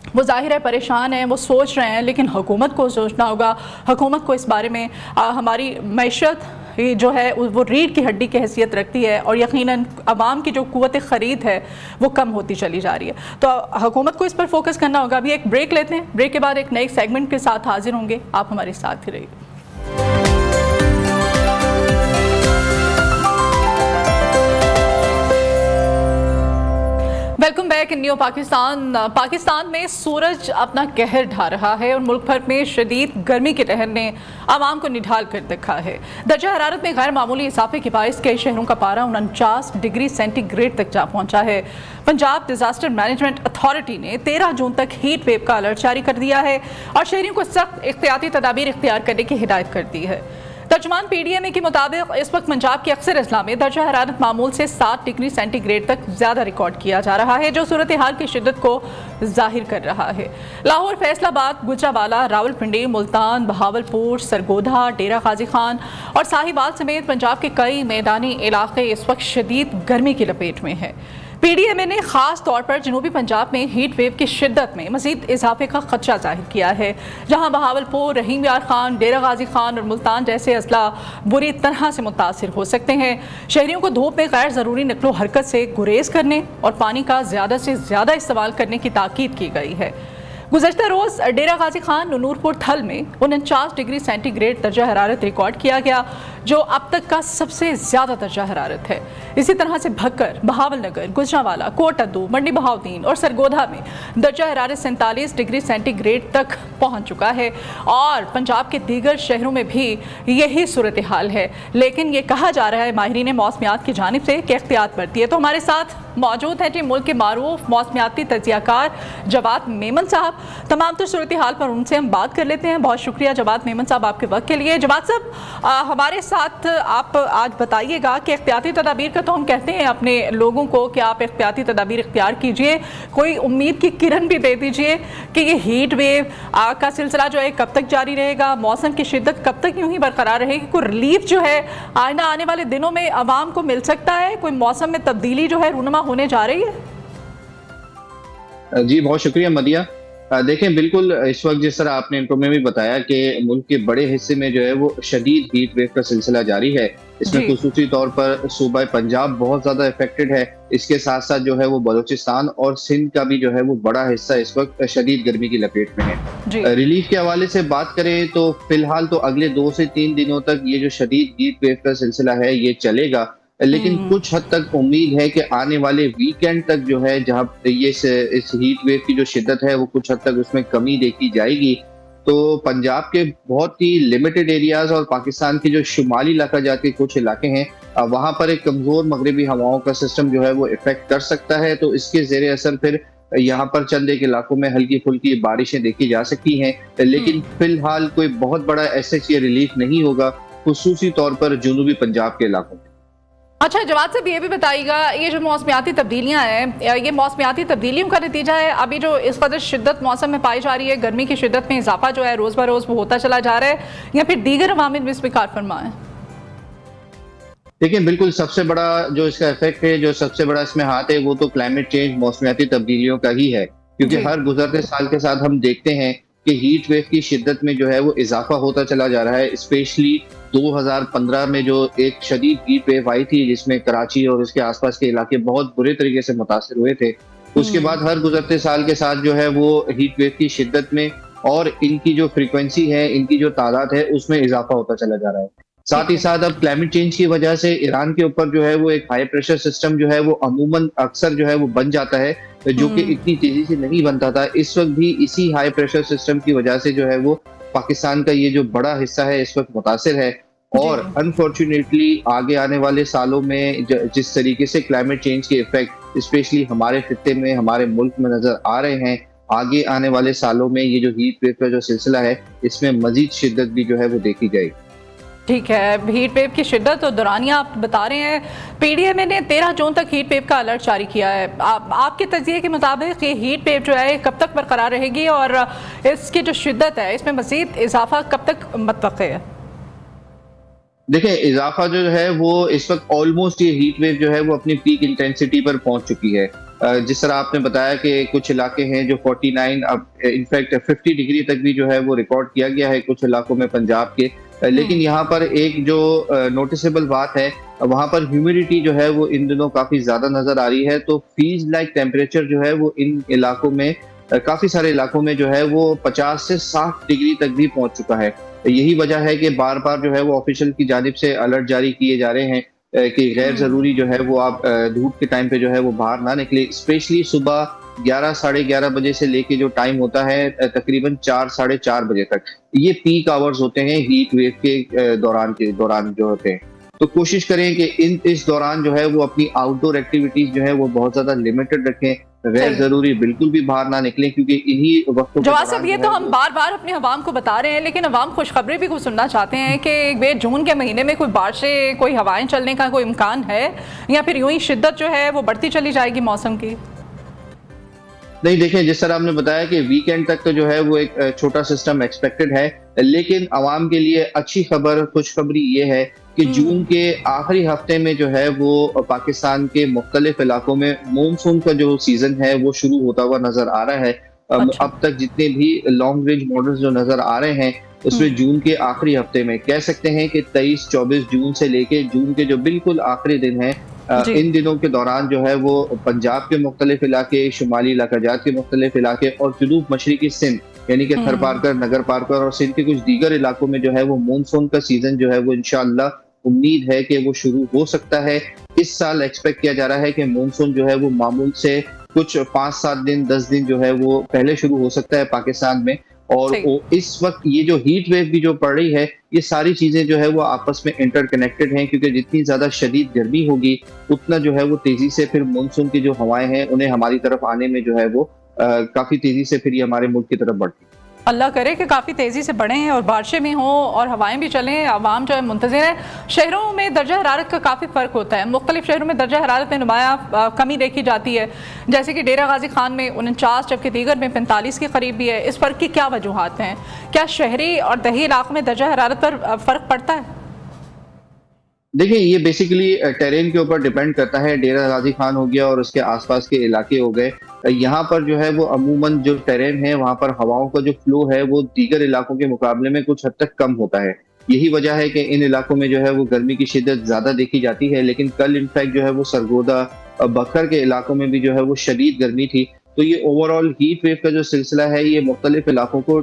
वो ज़ाहिर है परेशान हैं, वो सोच रहे हैं, लेकिन हुकूमत को सोचना होगा। हुकूमत को इस बारे में हमारी मैशत जो है वो रीढ़ की हड्डी की हैसियत रखती है और यकीनन अवाम की जो क़ुव्वत ख़रीद है वो कम होती चली जा रही है। तो हुकूमत को इस पर फोकस करना होगा। अभी एक ब्रेक लेते हैं, ब्रेक के बाद एक नए सेगमेंट के साथ हाजिर होंगे। आप हमारे साथ ही रहिए। Welcome back in new Pakistan. Pakistan में सूरज अपना कहर ढा रहा है और मुल्क भर में शदीद गर्मी के लहर ने आवाम को निढाल कर रखा है। दर्जा हरारत में गैर मामूली इजाफे के बायस कई शहरों का पारा 49 डिग्री सेंटीग्रेड तक जा पहुंचा है। पंजाब डिजास्टर मैनेजमेंट अथॉरिटी ने 13 जून तक हीट वेव का अलर्ट जारी कर दिया है और शहरियों को सख्त एहतियाती तदाबीर इख्तियार करने की हिदायत कर दी है। तर्जुमान PDMA के मुताबिक इस वक्त पंजाब के अक्सर अजला में दर्जा हरारत मामूल से 7 डिग्री सेंटीग्रेड तक ज़्यादा रिकॉर्ड किया जा रहा है, जो सूरत हाल की शिद्दत को जाहिर कर रहा है। लाहौर, फैसलाबाद, गुजरावाला, रावलपिंडी, मुल्तान, बहावलपुर, सरगोधा, डेरा गाजी खान और साहिवाल समेत पंजाब के कई मैदानी इलाके इस वक्त शदीद गर्मी की लपेट में है। PDMA ने खास तौर पर जनूबी पंजाब में हीट वेव की शिद्दत में मजीद इजाफे का खदशा जाहिर किया है, जहां बहावलपुर, रहीम यार खान, डेरा गाजी खान और मुल्तान जैसे अजला बुरी तरह से मुतासिर हो सकते हैं। शहरियों को धूप में गैर ज़रूरी नकलो हरकत से गुरेज करने और पानी का ज़्यादा से ज़्यादा इस्तेमाल करने की ताकीद की गई है। गुज़श्ता रोज़ डेरा गाजी खान नूरपुर थल में 49 डिग्री सेंटीग्रेड दर्जा हरारत रिकॉर्ड किया गया, जो अब तक का सबसे ज़्यादा दर्जा हरारत है। इसी तरह से भक्कर, बहावलनगर, गुजरावाला, कोटअद्दू, मंडी बहाउद्दीन और सरगोधा में दर्जा हरारत 47 डिग्री सेंटीग्रेड तक पहुँच चुका है और पंजाब के दीगर शहरों में भी यही सूरत हाल है। लेकिन ये कहा जा रहा है माहिरीन मौसमियात की जानिब से कि एहतियात बरती है। तो हमारे साथ मौजूद हैं टीम मुल्क के मारूफ मौसमियाती तजियाकार जवाद मेमन साहब। तमाम तो सूरत हाल पर उनसे हम बात कर लेते हैं। बहुत शुक्रिया जवाद मेमन साहब आपके वक्त के लिए। जवाद साहब, हमारे साथ आप आज बताइएगा कि एहतियाती तदाबीर का तो हम कहते हैं अपने लोगों को कि आप एहतियाती तदाबीर इख्तियार कीजिए, कोई उम्मीद की किरण भी दे दीजिए कि ये हीट वेव का सिलसिला जो है कब तक जारी रहेगा, मौसम की शिद्दत कब तक यूं ही बरकरार रहेगी, कोई रिलीफ जो है आइंदा आने वाले दिनों में आवाम को मिल सकता है, कोई मौसम में तब्दीली जो है रूनुमा होने जा रही है? जी बहुत शुक्रिया मदिया। देखें, बिल्कुल इस वक्त जिस तरह आपने इंट्रो में भी बताया कि मुल्क के बड़े हिस्से में जो है वो शदीद हीट वेव का सिलसिला जारी है। इसमें खुसूसी तौर पर सूबा पंजाब बहुत ज्यादा इफेक्टेड है। इसके साथ साथ जो है वो बलूचिस्तान और सिंध का भी जो है वो बड़ा हिस्सा इस वक्त शदीद गर्मी की लपेट में है। रिलीफ के हवाले से बात करें तो फिलहाल तो अगले 2 से 3 दिनों तक ये जो शदीद हीट वेव का सिलसिला है ये चलेगा, लेकिन कुछ हद तक उम्मीद है कि आने वाले वीकेंड तक जो है जहां ये इस हीट वेव की जो शिद्दत है वो कुछ हद तक उसमें कमी देखी जाएगी। तो पंजाब के बहुत ही लिमिटेड एरियाज और पाकिस्तान के जो शुमाली इलाका जाके कुछ इलाके हैं वहां पर एक कमजोर मगरबी हवाओं का सिस्टम जो है वो इफेक्ट कर सकता है। तो इसके जेर असर फिर यहाँ पर चंद एक इलाकों में हल्की फुल्की बारिशें देखी जा सकती हैं, लेकिन फिलहाल कोई बहुत बड़ा ऐसे रिलीफ नहीं होगा, खुसूसी तौर पर जुनूबी पंजाब के इलाकों में। अच्छा जवाद साहब, ये भी बताइएगा, ये जो मौसमियाती तब्दीलियां हैं, ये मौसमियाती तब्दीलियों का नतीजा है अभी जो इस कदर शिद्दत मौसम में पाई जा रही है, गर्मी की शिद्दत में इजाफा जो है रोज़ ब रोज़ वो होता चला जा रहा है, या फिर दीगर अवामिल भी इसमें कार फरमा है? देखिए, बिल्कुल सबसे बड़ा जो इसका इफेक्ट है, जो सबसे बड़ा इसमें हाथ है, वो तो क्लाइमेट चेंज मौसमियाती तब्दीलियों का ही है। क्योंकि हर गुजरते साल के साथ हम देखते हैं कि हीट वेव की शिद्दत में जो है वो इजाफा होता चला जा रहा है। स्पेशली 2015 में जो एक शदीद हीट वेव आई थी जिसमें कराची और उसके आसपास के इलाके बहुत बुरे तरीके से मुतासिर हुए थे, उसके बाद हर गुजरते साल के साथ जो है वो हीट वेव की शिद्दत में और इनकी जो फ्रीक्वेंसी है, इनकी जो तादाद है, उसमें इजाफा होता चला जा रहा है। साथ ही साथ अब क्लाइमेट चेंज की वजह से ईरान के ऊपर जो है वो एक हाई प्रेशर सिस्टम जो है वो अमूमन अक्सर जो है वो बन जाता है, जो कि इतनी तेजी से नहीं बनता था। इस वक्त भी इसी हाई प्रेशर सिस्टम की वजह से जो है वो पाकिस्तान का ये जो बड़ा हिस्सा है इस वक्त मुतासिर है। और अनफॉर्चुनेटली आगे आने वाले सालों में जिस तरीके से क्लाइमेट चेंज के इफेक्ट स्पेशली हमारे खित्ते में, हमारे मुल्क में नजर आ रहे हैं, आगे आने वाले सालों में ये जो हीट वेव का जो सिलसिला है इसमें मजीद शिद्दत भी जो है वो देखी जाएगी। ठीक है, हीट वेव की शिद्दत और दौरानिया आप बता रहे हैं। पीडीएमए ने 13 जून तक हीट वेव का अलर्ट जारी किया है। आपके तज्जिए के मुताबिक ये हीट वेव जो है कब तक बरकरार रहेगी और इसकी जो शिद्दत है इसमें मजीद इजाफा कब तक मुतवक्किल है? देखिए, इजाफा जो है वो इस वक्त ऑलमोस्ट ये हीट वेव जो है वो अपनी पीक इंटेंसिटी पर पहुंच चुकी है। जिस तरह आपने बताया कि कुछ इलाके हैं जो 49 अब इनफैक्ट 50 डिग्री तक भी जो है वो रिकॉर्ड किया गया है कुछ इलाकों में पंजाब के। लेकिन यहाँ पर एक जो नोटिसेबल बात है, वहां पर ह्यूमिडिटी जो है वो इन दिनों काफी ज्यादा नजर आ रही है। तो फीज लाइक टेम्परेचर जो है वो इन इलाकों में, काफी सारे इलाकों में जो है वो 50 से 60 डिग्री तक भी पहुंच चुका है। यही वजह है कि बार बार जो है वो ऑफिशियल की जानिब से अलर्ट जारी किए जा रहे हैं कि गैर जरूरी जो है वो आप धूप के टाइम पे जो है वो बाहर ना निकले। स्पेशली सुबह 11 साढ़े 11 बजे से लेके जो टाइम होता है तकरीबन 4 साढ़े 4 बजे तक, ये पीक आवर्स होते हैं हीट वेव के दौरान जो होते हैं। तो कोशिश करें कि इस दौरान जो है वो अपनी आउटडोर एक्टिविटीज जो है वो बहुत ज्यादा लिमिटेड रखें, गैर जरूरी बिल्कुल भी बाहर ना निकलें, क्योंकि इन्हीं वक्तों जवाब साहब, ये तो हम बार बार अपने अवाम को बता रहे हैं, लेकिन अवाम खुशखबरी भी कुछ सुनना चाहते हैं कि जून के महीने में कोई बारिशें, कोई हवाएं चलने का कोई इम्कान है, या फिर यूं ही शिद्दत जो है वो बढ़ती चली जाएगी मौसम की? नहीं, देखें, जिस तरह हमने बताया कि वीकेंड तक तो जो है वो एक छोटा सिस्टम एक्सपेक्टेड है, लेकिन आवाम के लिए अच्छी खबर, खुशखबरी ये है कि जून के आखिरी हफ्ते में जो है वो पाकिस्तान के मुख्तलिफ इलाकों में मॉनसून का जो सीजन है वो शुरू होता हुआ नजर आ रहा है। अच्छा। अब तक जितने भी लॉन्ग रेंज मॉडल्स जो नजर आ रहे हैं उसमें जून के आखिरी हफ्ते में कह सकते हैं कि 23-24 जून से लेके जून के जो बिल्कुल आखिरी दिन है, इन दिनों के दौरान जो है वो पंजाब के मुख्तलिफ इलाके, शुमाली इलाकाजात के मुख्तलिफ इलाके और जुनूब मशरिकी सिंध यानी कि थर पारकर, नगर पारकर और सिंध के कुछ दीगर इलाकों में जो है वो मॉनसून का सीजन जो है वो इंशाअल्लाह उम्मीद है कि वो शुरू हो सकता है। इस साल एक्सपेक्ट किया जा रहा है कि मॉनसून जो है वो मामूल से कुछ 5-7 दिन 10 दिन जो है वो पहले शुरू हो सकता है पाकिस्तान में। اور اس وقت یہ جو ہیٹ ویو بھی جو پڑ رہی ہے، یہ ساری چیزیں جو ہے وہ آپس میں انٹر کنیکٹڈ ہیں، کیونکہ جتنی زیادہ شدید گرمی ہوگی اتنا جو ہے وہ تیزی سے پھر مونسون کی جو ہوائیں ہیں انہیں ہماری طرف آنے میں جو ہے وہ کافی تیزی سے پھر یہ ہمارے ملک کی طرف بڑھتی ہے۔ اللہ کرے کہ کافی تیزی سے بڑھیں اور بارشیں بھی ہوں اور ہوائیں بھی چلیں، عوام جو ہے منتظر ہے۔ شہروں میں درجہ حرارت کا کافی فرق ہوتا ہے، مختلف شہروں میں درجہ حرارت میں نمایاں کمی دیکھی جاتی ہے، جیسے کہ ڈیرہ غازی خان میں 49 جبکہ دیگر میں 45 کے قریب بھی ہے۔ اس فرق کی کیا وجوہات ہیں؟ کیا شہری اور دیہی علاقوں میں درجہ حرارت پر فرق پڑتا ہے؟ دیکھیں یہ بیسیکلی ٹیرین کے اوپر ڈیپینڈ کرتا ہے۔ ڈیرہ غازی خان ہو گیا اور اس کے آس پاس کے علاقے ہو گئے، یہاں پر جو ہے وہ عموماً جو ٹیرین ہے وہاں پر ہواؤں کا جو فلو ہے وہ دیگر علاقوں کے مقابلے میں کچھ حد تک کم ہوتا ہے۔ یہی وجہ ہے کہ ان علاقوں میں جو ہے وہ گرمی کی شدت زیادہ دیکھی جاتی ہے، لیکن کل انفیکٹ جو ہے وہ سرگودا بکر کے علاقوں میں بھی جو ہے وہ شدید گرمی تھی۔ تو یہ اوور آل ہیٹ ویو کا جو سلسلہ ہے یہ مختلف علاقوں کو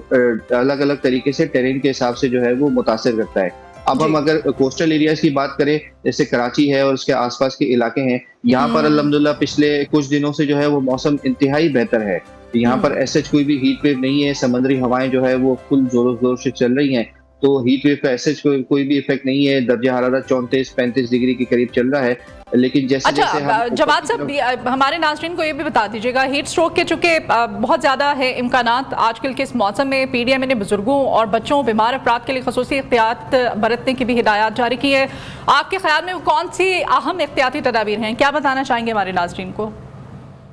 الگ الگ طریقے سے ٹیرین کے حساب سے جو ہے وہ متاثر کرتا ہے۔ اب ہم اگر کوسٹل ایریاز کی بات کریں، جیسے کراچی ہے اور اس کے آس پاس کے علاقے ہیں، یہاں پر الحمدللہ پچھلے کچھ دنوں سے جو ہے وہ موسم انتہائی بہتر ہے۔ یہاں پر ایسے کوئی بھی ہیٹ ویو نہیں ہے، سمندری ہوائیں جو ہے وہ فل زور سے چل رہی ہیں، تو ہیٹ ویو کا ایسے کوئی بھی ایفیکٹ نہیں ہے۔ درجہ حرارت 34-35 ڈگری کے قریب چل رہا ہے، لیکن جیسے جواد صاحب ہمارے ناظرین کو یہ بھی بتا دیجیے گا، ہیٹ سٹروک کے چونکہ بہت زیادہ ہے امکانات آج کل کے اس موسم میں، پی ڈی ایم نے بزرگوں اور بچوں بیمار افراد کے لیے خصوصی احتیاط برتنے کی بھی ہدایات جاری کی ہے۔ آپ کے خیال میں کون سی اہم احتیاطی تدابیر ہیں؟ کیا بتانا چاہیں گے ہمارے ناظرین کو؟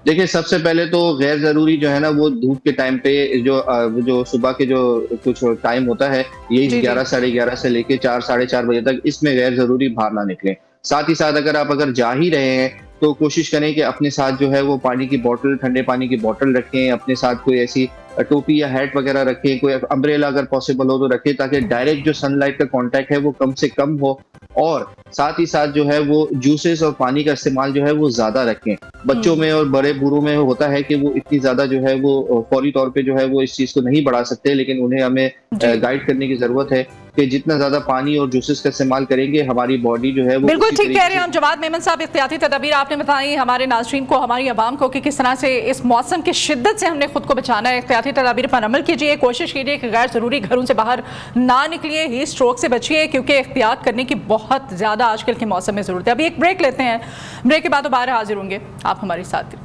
دیکھیں سب سے پہلے تو غیر ضروری جو ہے نا وہ دھوپ کے ٹائم پہ جو صبح کے جو کچھ ٹائم ہوتا ہے، یہی 11 ساڑھے 11 سے لے کے 4 ساڑھے 4 بجے تک، اس میں غیر ضروری باہر نہ نکلیں۔ ساتھ ہی ساتھ اگر جا ہی رہے ہیں تو کوشش کریں کہ اپنے ساتھ جو ہے وہ پانی کی بوٹل، ٹھنڈے پانی کی بوٹل رکھیں، اپنے ساتھ کوئی ایسی ٹوپی یا ہیٹ وغیرہ رکھیں، کوئی امبریلا اگر پاسبل ہو تو رکھیں، تاکہ ڈائریکٹ جو سن لائٹ کا کانٹیکٹ ہے وہ کم سے کم ہو، اور ساتھ ہی ساتھ جو ہے وہ جوسز اور پانی کا استعمال جو ہے وہ زیادہ رکھیں۔ بچوں میں اور بڑے بوڑھوں میں ہوتا ہے کہ وہ اتنی زیادہ جو ہے وہ فوری طور پہ جو ہے وہ اس چیز کو نہیں بڑھا سکتے، لیکن انہیں ہمیں گائیڈ کرنے کی ضرورت ہے کہ جتنا زیادہ پانی اور جوسز کا استعمال کریں گے ہماری باڈی جو ہے وہ بالکل ٹھیک کہہ رہے ہیں ہم جواد میمن صاحب۔ احتیاطی تدابیر آپ نے بتائی ہمارے ناظرین کو، ہماری عوام کو، کہ کس طرح سے اس موسم کی شدت سے ہم نے خود کو بچانا ہے۔ احتیاطی تدابیر پر عمل کیجیے، کوشش کیجیے کہ غیر ضروری گھروں سے باہر نہ نکلیے، ہیٹ سٹروک سے بچیے، کیونکہ احتیاط کرنے کی بہت زیادہ آج کل کے موسم میں ضرورت ہے۔ ابھی ایک بریک لیتے ہیں، بریک کے بعد دوبارہ حاضر ہوں گے، آپ ہمارے ساتھ۔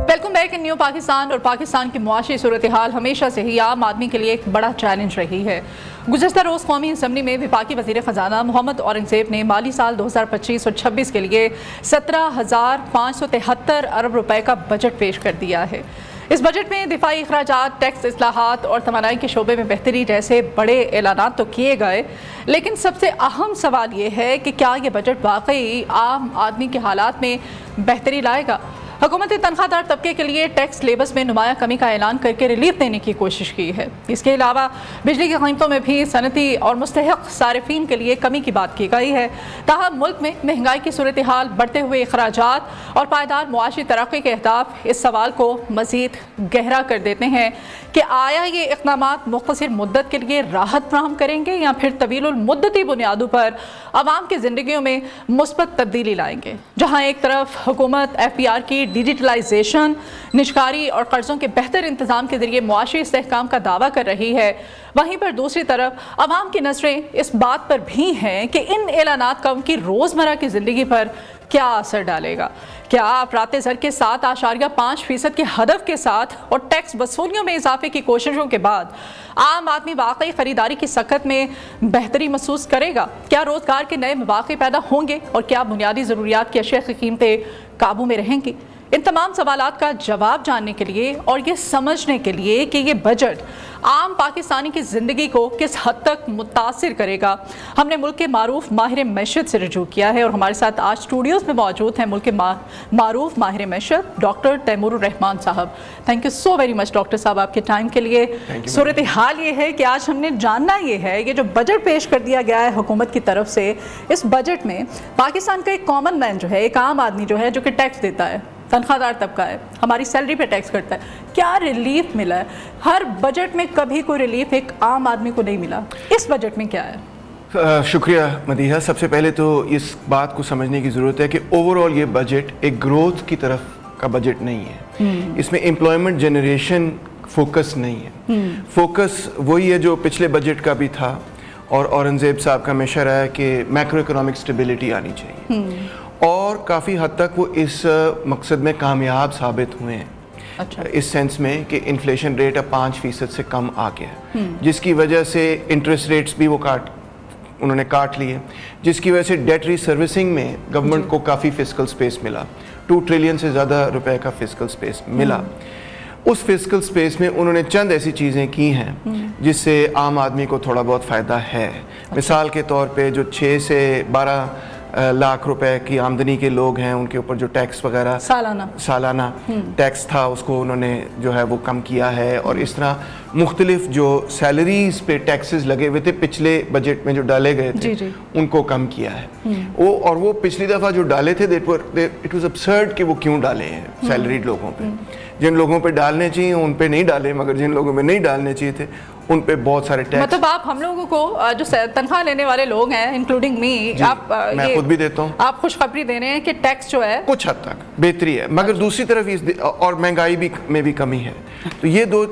Welcome back in new Pakistan. اور پاکستان کی معاشی صورتحال ہمیشہ سے ہی عام آدمی کے لیے ایک بڑا چیلنج رہی ہے۔ گزشتہ روز قومی اسمبلی میں وفاقی وزیر خزانہ محمد اورنگزیب نے مالی سال 2025 اور 26 کے لیے 17,573 ارب روپے کا بجٹ پیش کر دیا ہے۔ اس بجٹ میں دفاعی اخراجات، ٹیکس اصلاحات اور توانائی کے شعبے میں بہتری جیسے بڑے اعلانات تو کیے گئے، لیکن سب سے اہم سوال یہ ہے کہ کیا یہ بجٹ واقعی عام آدمی کے حالات میں بہتری لائے گا؟ حکومت تنخواہ دار طبقے کے لیے ٹیکس لیبس میں نمایاں کمی کا اعلان کر کے ریلیف دینے کی کوشش کی ہے۔ اس کے علاوہ بجلی کی قیمتوں میں بھی صنعتی اور مستحق صارفین کے لیے کمی کی بات کی گئی ہے۔ تاہم ملک میں مہنگائی کی صورتحال، بڑھتے ہوئے اخراجات اور پائیدار معاشی ترقی کے اہداف اس سوال کو مزید گہرا کر دیتے ہیں کہ آیا یہ اقدامات مختصر مدت کے لیے راحت فراہم کریں گے یا پھر طویل المدتی بنیادوں پر عوام کی زندگیوں میں مثبت تبدیلی لائیں گے۔ جہاں ایک طرف حکومت ایف پی آر کی ڈیجیٹلائزیشن، نجکاری اور قرضوں کے بہتر انتظام کے ذریعے معاشی استحکام کا دعویٰ کر رہی ہے، وہیں پر دوسری طرف عوام کی نظریں اس بات پر بھی ہیں کہ ان اعلانات کا ان کی روزمرہ کی زندگی پر کیا اثر ڈالے گا۔ کیا افراط زر کے 7.5% کے ہدف کے ساتھ اور ٹیکس وصولیوں میں اضافے کی کوششوں کے بعد عام آدمی واقعی خریداری کی سکت میں بہتری محسوس کرے گا؟ کیا روزگار کے نئے مواقع پیدا ہوں گے اور کیا بنیادی ضروریات کی اشیاء کی قیمتیں قابو میں رہیں گی؟ ان تمام سوالات کا جواب جاننے کے لیے اور یہ سمجھنے کے لیے کہ یہ بجٹ عام پاکستانی کی زندگی کو کس حد تک متاثر کرے گا، ہم نے ملک کے معروف ماہر معیشت سے رجوع کیا ہے، اور ہمارے ساتھ آج اسٹوڈیوز میں موجود ہیں ملک کے معروف ماہر معیشت ڈاکٹر تیمور الرحمان صاحب۔ Thank you so very much doctor صاحب آپ کے ٹائم کے لیے۔ صورتحال یہ ہے کہ آج ہم نے جاننا یہ ہے کہ جو بجٹ پیش کر دیا گیا ہے حکومت کی طرف سے، اس بجٹ میں پاکستان کا ایک کامن مین جو ہے، ایک عام آدمی جو ہے جو کہ ٹیکس دیتا ہے، تنخواہ دار طبقہ ہے، ہماری سیلری پہ ٹیکس کرتا ہے، کیا ریلیف ملا ہے؟ ہر بجٹ میں کبھی کوئی ریلیف ایک عام آدمی کو نہیں ملا، اس بجٹ میں کیا ہے؟ शुक्रिया मदीहा। सबसे पहले तो इस बात को समझने की ज़रूरत है कि ओवरऑल ये बजट एक ग्रोथ की तरफ का बजट नहीं है। इसमें एम्प्लॉयमेंट जनरेशन फोकस नहीं है। फोकस वही है जो पिछले बजट का भी था और औरंगज़ेब साहब का हमेशा रहा है कि मैक्रो इकोनॉमिक स्टेबिलिटी आनी चाहिए, और काफ़ी हद तक वो इस मकसद में कामयाब साबित हुए हैं। अच्छा। इस सेंस में कि इन्फ्लेशन रेट अब 5% से कम आ गया, जिसकी वजह से इंटरेस्ट रेट्स भी वो उन्होंने काट लिए, जिसकी वजह से डेट सर्विसिंग में गवर्नमेंट को काफ़ी फिस्कल स्पेस मिला। 2 ट्रिलियन से ज़्यादा रुपए का फिस्कल स्पेस मिला। उस फिस्कल स्पेस में उन्होंने चंद ऐसी चीज़ें की हैं जिससे आम आदमी को थोड़ा बहुत फ़ायदा है। मिसाल के तौर पे जो 6 से 12 लाख रुपए की आमदनी के लोग हैं, उनके ऊपर जो टैक्स वगैरह सालाना टैक्स था, उसको उन्होंने जो है वो कम किया है। और इस तरह मुख्तलिफ जो सैलरीज पे टैक्सेस लगे हुए थे पिछले बजट में जो डाले गए थे, उनको कम किया है। वो पिछली दफ़ा जो डाले थे इट वाज अब्सर्ड कि वो क्यों डाले हैं सैलरीड लोगों पे। जिन लोगों पे डालने चाहिए उन पे नहीं डाले, मगर जिन लोगों पे नहीं डालने चाहिए थे उन पे बहुत सारे टैक्स। मतलब आप हम लोगों को जो तनख्वाह लेने वाले लोग हैं इंक्लूडिंग मी, आप मैं खुद भी देता हूँ, आप खुशखबरी दे रहे हैं कि टैक्स जो है कुछ हद तक बेहतरी है, मगर दूसरी तरफ और महंगाई भी में भी कमी है। तो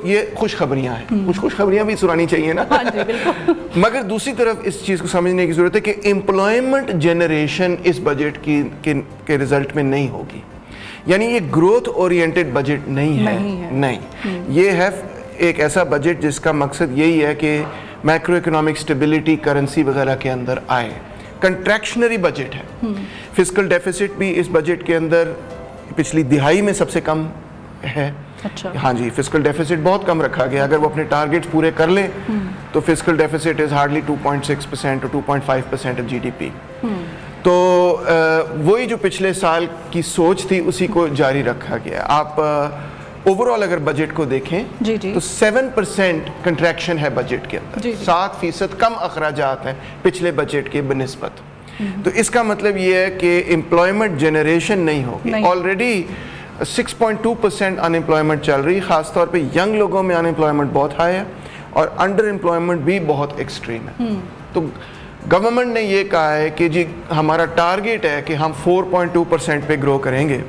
ये खुशखबरियाँ हैं, कुछ खुशखबरियाँ भी सुनानी चाहिए ना। हाँ जी, बिल्कुल। मगर दूसरी तरफ इस चीज़ को समझने की ज़रूरत है कि एम्प्लॉयमेंट जनरेशन इस बजट के रिजल्ट में नहीं होगी। यानी ये ग्रोथ ओरिएंटेड बजट नहीं है। ये है एक ऐसा बजट जिसका मकसद यही है कि मैक्रो इकोनॉमिक स्टेबिलिटी करेंसी वगैरह के अंदर आए। कंट्रैक्शनरी बजट है। फिस्कल डेफिसिट भी इस बजट के अंदर पिछली दिहाई में सबसे कम है। अच्छा। हाँ जी, फिस्कल डेफिसिट बहुत कम रखा गया। अगर वो अपने टारगेट्स पूरे कर लें तो फिस्कल डेफिसिट इज़ हार्डली 2.6% और 2.5% ऑफ GDP। तो वही जो पिछले साल की सोच थी उसी को जारी रखा गया। आप ओवरऑल अगर बजट को देखें तो 7% कंट्रैक्शन है बजट के अंदर। 7% कम अखराजात हैं पिछले बजट के बनिस्बत। तो इसका मतलब ये है कि एम्प्लॉयमेंट जनरेशन नहीं होगी। ऑलरेडी 6.2% अनएम्प्लॉयमेंट चल रही, खासतौर पे यंग लोगों में अनएम्प्लॉयमेंट बहुत हाई है और अंडर एम्प्लॉयमेंट भी बहुत एक्सट्रीम है। तो गवर्नमेंट ने ये कहा है कि जी हमारा टारगेट है कि हम 4.2% पे ग्रो करेंगे,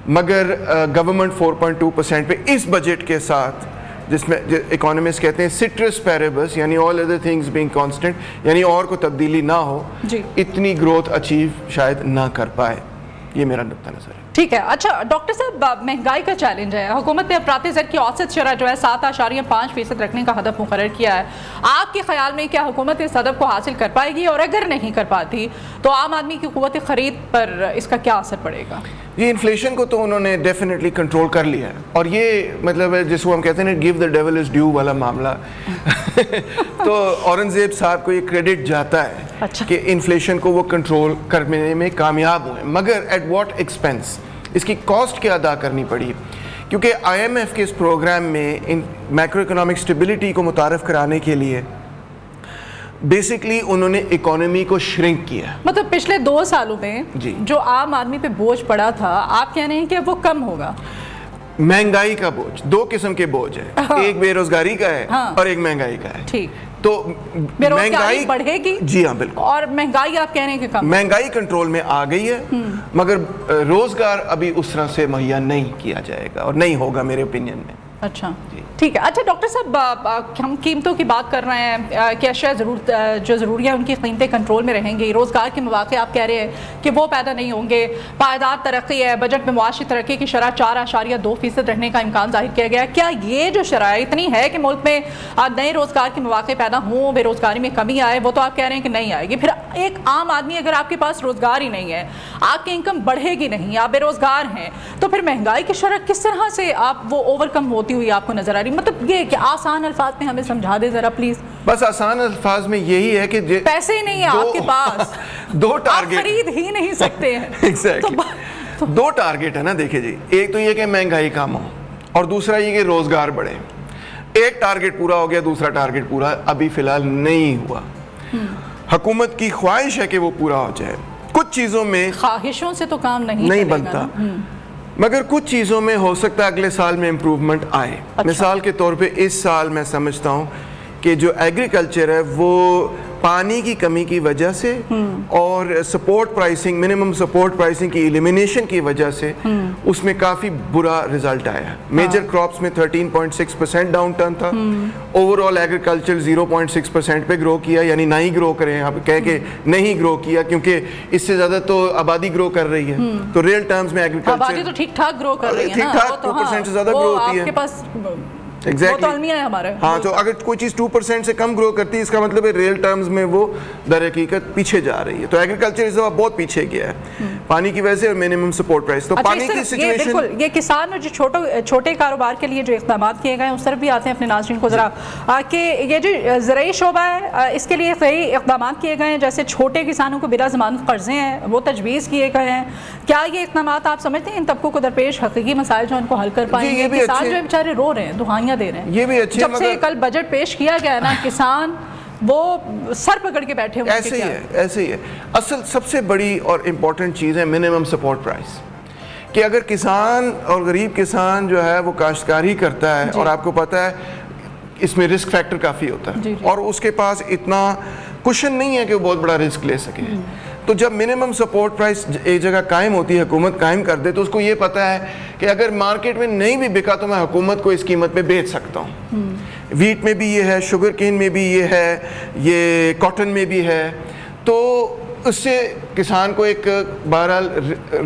मगर गवर्नमेंट 4.2% पे इस बजट के साथ, जिसमें इकोनॉमिस्ट कहते हैं सिट्रस पैरेबस, यानी all other things being constant, यानी और को तब्दीली ना हो, इतनी ग्रोथ अचीव शायद ना कर पाए। ये मेरा नुक्ता नज़र है। ठीक है। अच्छा डॉक्टर साहब, महंगाई का चैलेंज है। हुकूमत ने अफराती ज़र की औसत शरह जो है 7.5% रखने का हदफ मुकर्रर किया है। आपके ख्याल में क्या हुकूमत इस हदफ को हासिल कर पाएगी, और अगर नहीं कर पाती तो आम आदमी की क़ुव्वत ख़रीद पर इसका क्या असर पड़ेगा? ये इन्फ्लेशन को तो उन्होंने डेफिनेटली कंट्रोल कर लिया है, और ये मतलब है जिसको हम कहते हैं give the devil is due वाला मामला। तो औरंगज़ेब साहब को ये क्रेडिट जाता है। अच्छा। कि इन्फ्लेशन को वो कंट्रोल करने में कामयाब हुए, मगर एट व्हाट एक्सपेंस? इसकी कॉस्ट क्या अदा करनी पड़ी? क्योंकि IMF के इस प्रोग्राम में इन मैक्रो इकोनॉमिक स्टेबिलिटी को मुतारफ़ कराने के लिए बेसिकली उन्होंने इकोनॉमी को श्रिंक किया। मतलब पिछले 2 सालों में जो आम आदमी पे बोझ पड़ा था, आप कह रहे हैं कि वो कम होगा? महंगाई का बोझ, 2 किस्म के बोझ है। एक बेरोजगारी का है और एक महंगाई का है। ठीक। तो बेरोजगारी बढ़ेगी? जी हाँ, बिल्कुल। और महंगाई आप कह रहे हैं कि कम? महंगाई कंट्रोल में आ गई है, मगर रोजगार अभी उस तरह से मुहैया नहीं किया जाएगा और नहीं होगा मेरे ओपिनियन में। अच्छा, ठीक है। अच्छा डॉक्टर साहब, हम कीमतों की बात कर रहे हैं कि अशिया जो ज़रूरी है उनकी कीमतें कंट्रोल में रहेंगी। रोज़गार के मौके आप कह रहे हैं कि वो पैदा नहीं होंगे। पायदार तरक्की है, बजट में मुआशी तरक्की की शरह 4.2% रहने का इम्कान जाहिर किया गया। क्या ये जो शरह इतनी है कि मुल्क में नए रोज़गार के मौके पैदा हों, बेरोज़गारी में कमी आए, वो तो आप कह रहे हैं कि नहीं आएगी। फिर एक आम आदमी, अगर आपके पास रोज़गार ही नहीं है, आपकी इनकम बढ़ेगी नहीं, आप बेरोज़गार हैं, तो फिर महंगाई की शरह किस तरह से आप वो ओवरकम होती हुई आपको नजर आ रही? मतलब ये कि आसान अल्फाज में हमें समझा दे जरा प्लीज। बस आसान अल्फाज में यही है कि पैसे ही नहीं है आपके पास, 2 टारगेट आप खरीद ही नहीं सकते हैं। एग्जैक्टली। 2 टारगेट है ना, देखिए जी, एक तो ये कि महंगाई कम हो और दूसरा ये कि रोजगार बढ़े। एक टारगेट पूरा हो गया, दूसरा टारगेट पूरा अभी फिलहाल नहीं हुआ। हुकूमत की ख्वाहिश है कि वो पूरा हो जाए। कुछ चीजों में ख्वाहिशों से तो काम नहीं बनता, मगर कुछ चीज़ों में हो सकता है अगले साल में इम्प्रूवमेंट आए। अच्छा। मिसाल के तौर पे इस साल मैं समझता हूँ कि जो एग्रीकल्चर है वो پانی کی کمی کی وجہ سے اور support pricing minimum support pricing کی ایلیمینیشن کی وجہ سے اس میں کافی برا رزلٹ آیا. میجر کراپس میں 13.6% ڈاؤن ٹرن تھا. اوور آل ایگریکلچر 0.6% پہ گرو کیا, یعنی نہ ہی گرو کریں, آپ کہہ کے نہیں گرو کیا کیونکہ اس سے زیادہ تو آبادی گرو کر رہی ہے. تو ریئل ٹرمز میں ایگریکلچر آبادی تو ٹھیک ٹھاک گرو کر رہی ہے, ٹھیک ٹھاک 2% سے زیادہ گرو ہوتی ہے. آپ کے پاس ایگزیکٹلی ہاں, تو اگر کوئی چیز 2% سے کم گرو کرتی ہے اس کا مطلب ہے ریئل ٹرمز میں وہ در حقیقت پیچھے جا رہی ہے. تو ایگریکلچر اس دفعہ بہت پیچھے گیا ہے پانی کی وجہ سے اور منیمم سپورٹ پرائس. تو پانی کی سچویشن یہ کسان جو چھوٹے کاروبار کے لیے جو اقدامات کیے گئے ہیں اس طرف بھی آتے ہیں اپنے ناظرین کو ذرا, کہ یہ جو زرعی شعبہ ہے اس کے لیے کئی اقدامات کیے گئے ہیں, جیسے چھوٹے کسانوں کو بلا ضمانت قرضے ہیں وہ تجویز کیے گئے ہیں. کیا یہ اقدامات آپ سمجھتے ہیں ان طبقوں کو درپیش حقیقی مسائل جو ان کو حل کر پائیں گے؟ کسان جو بیچارے رو رہے ہیں, دہائیاں دے رہے ہیں, یہ بھی اچھے, جب سے کل بجٹ پیش کیا گیا ہے نا کسان وہ سر پکڑ کے بیٹھے ہوئے. ایسے ہی ہے. اصل سب سے بڑی اور امپورٹنٹ چیز ہے منیمم سپورٹ پرائس, کہ اگر کسان اور غریب کسان جو ہے وہ کاشتکاری کرتا ہے اور آپ کو پتہ ہے اس میں رسک فیکٹر کافی ہوتا ہے اور اس کے پاس اتنا کوشن نہیں ہے کہ وہ بہت بڑا رسک لے سکے. تو جب منیمم سپورٹ پرائس ایک جگہ قائم ہوتی ہے, حکومت قائم کر دے, تو اس کو یہ پتہ ہے کہ اگر مارکیٹ میں نہیں بھی بکا تو میں حکومت کو اس قیمت پہ بیچ سکتا ہوں. ویٹ میں بھی یہ ہے, شوگر کین میں بھی یہ ہے, یہ کاٹن میں بھی ہے. تو اس سے کسان کو ایک بہرحال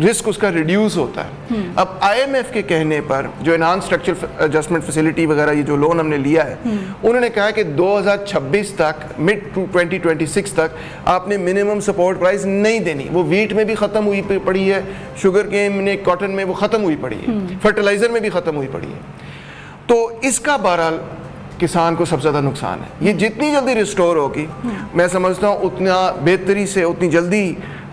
رسک اس کا ریڈیوس ہوتا ہے. اب آئی ایم ایف کے کہنے پر جو انہانس اسٹرکچر ایڈجسٹمنٹ فیسلٹی وغیرہ یہ جو لون ہم نے لیا ہے, انہوں نے کہا کہ 2026 تک مڈ 2026 تک آپ نے منیمم سپورٹ پرائس نہیں دینی. وہ ویٹ میں بھی ختم ہوئی پڑی ہے, شوگر کین میں, کاٹن میں وہ ختم ہوئی پڑی ہے, فرٹیلائزر میں بھی ختم ہوئی پڑی ہے. تو اس کا بہرحال کسان کو سب سے زیادہ نقصان ہے. یہ جتنی جلدی ریسٹور ہوگی میں سمجھتا ہوں اتنا بہتری سے اتنی جلدی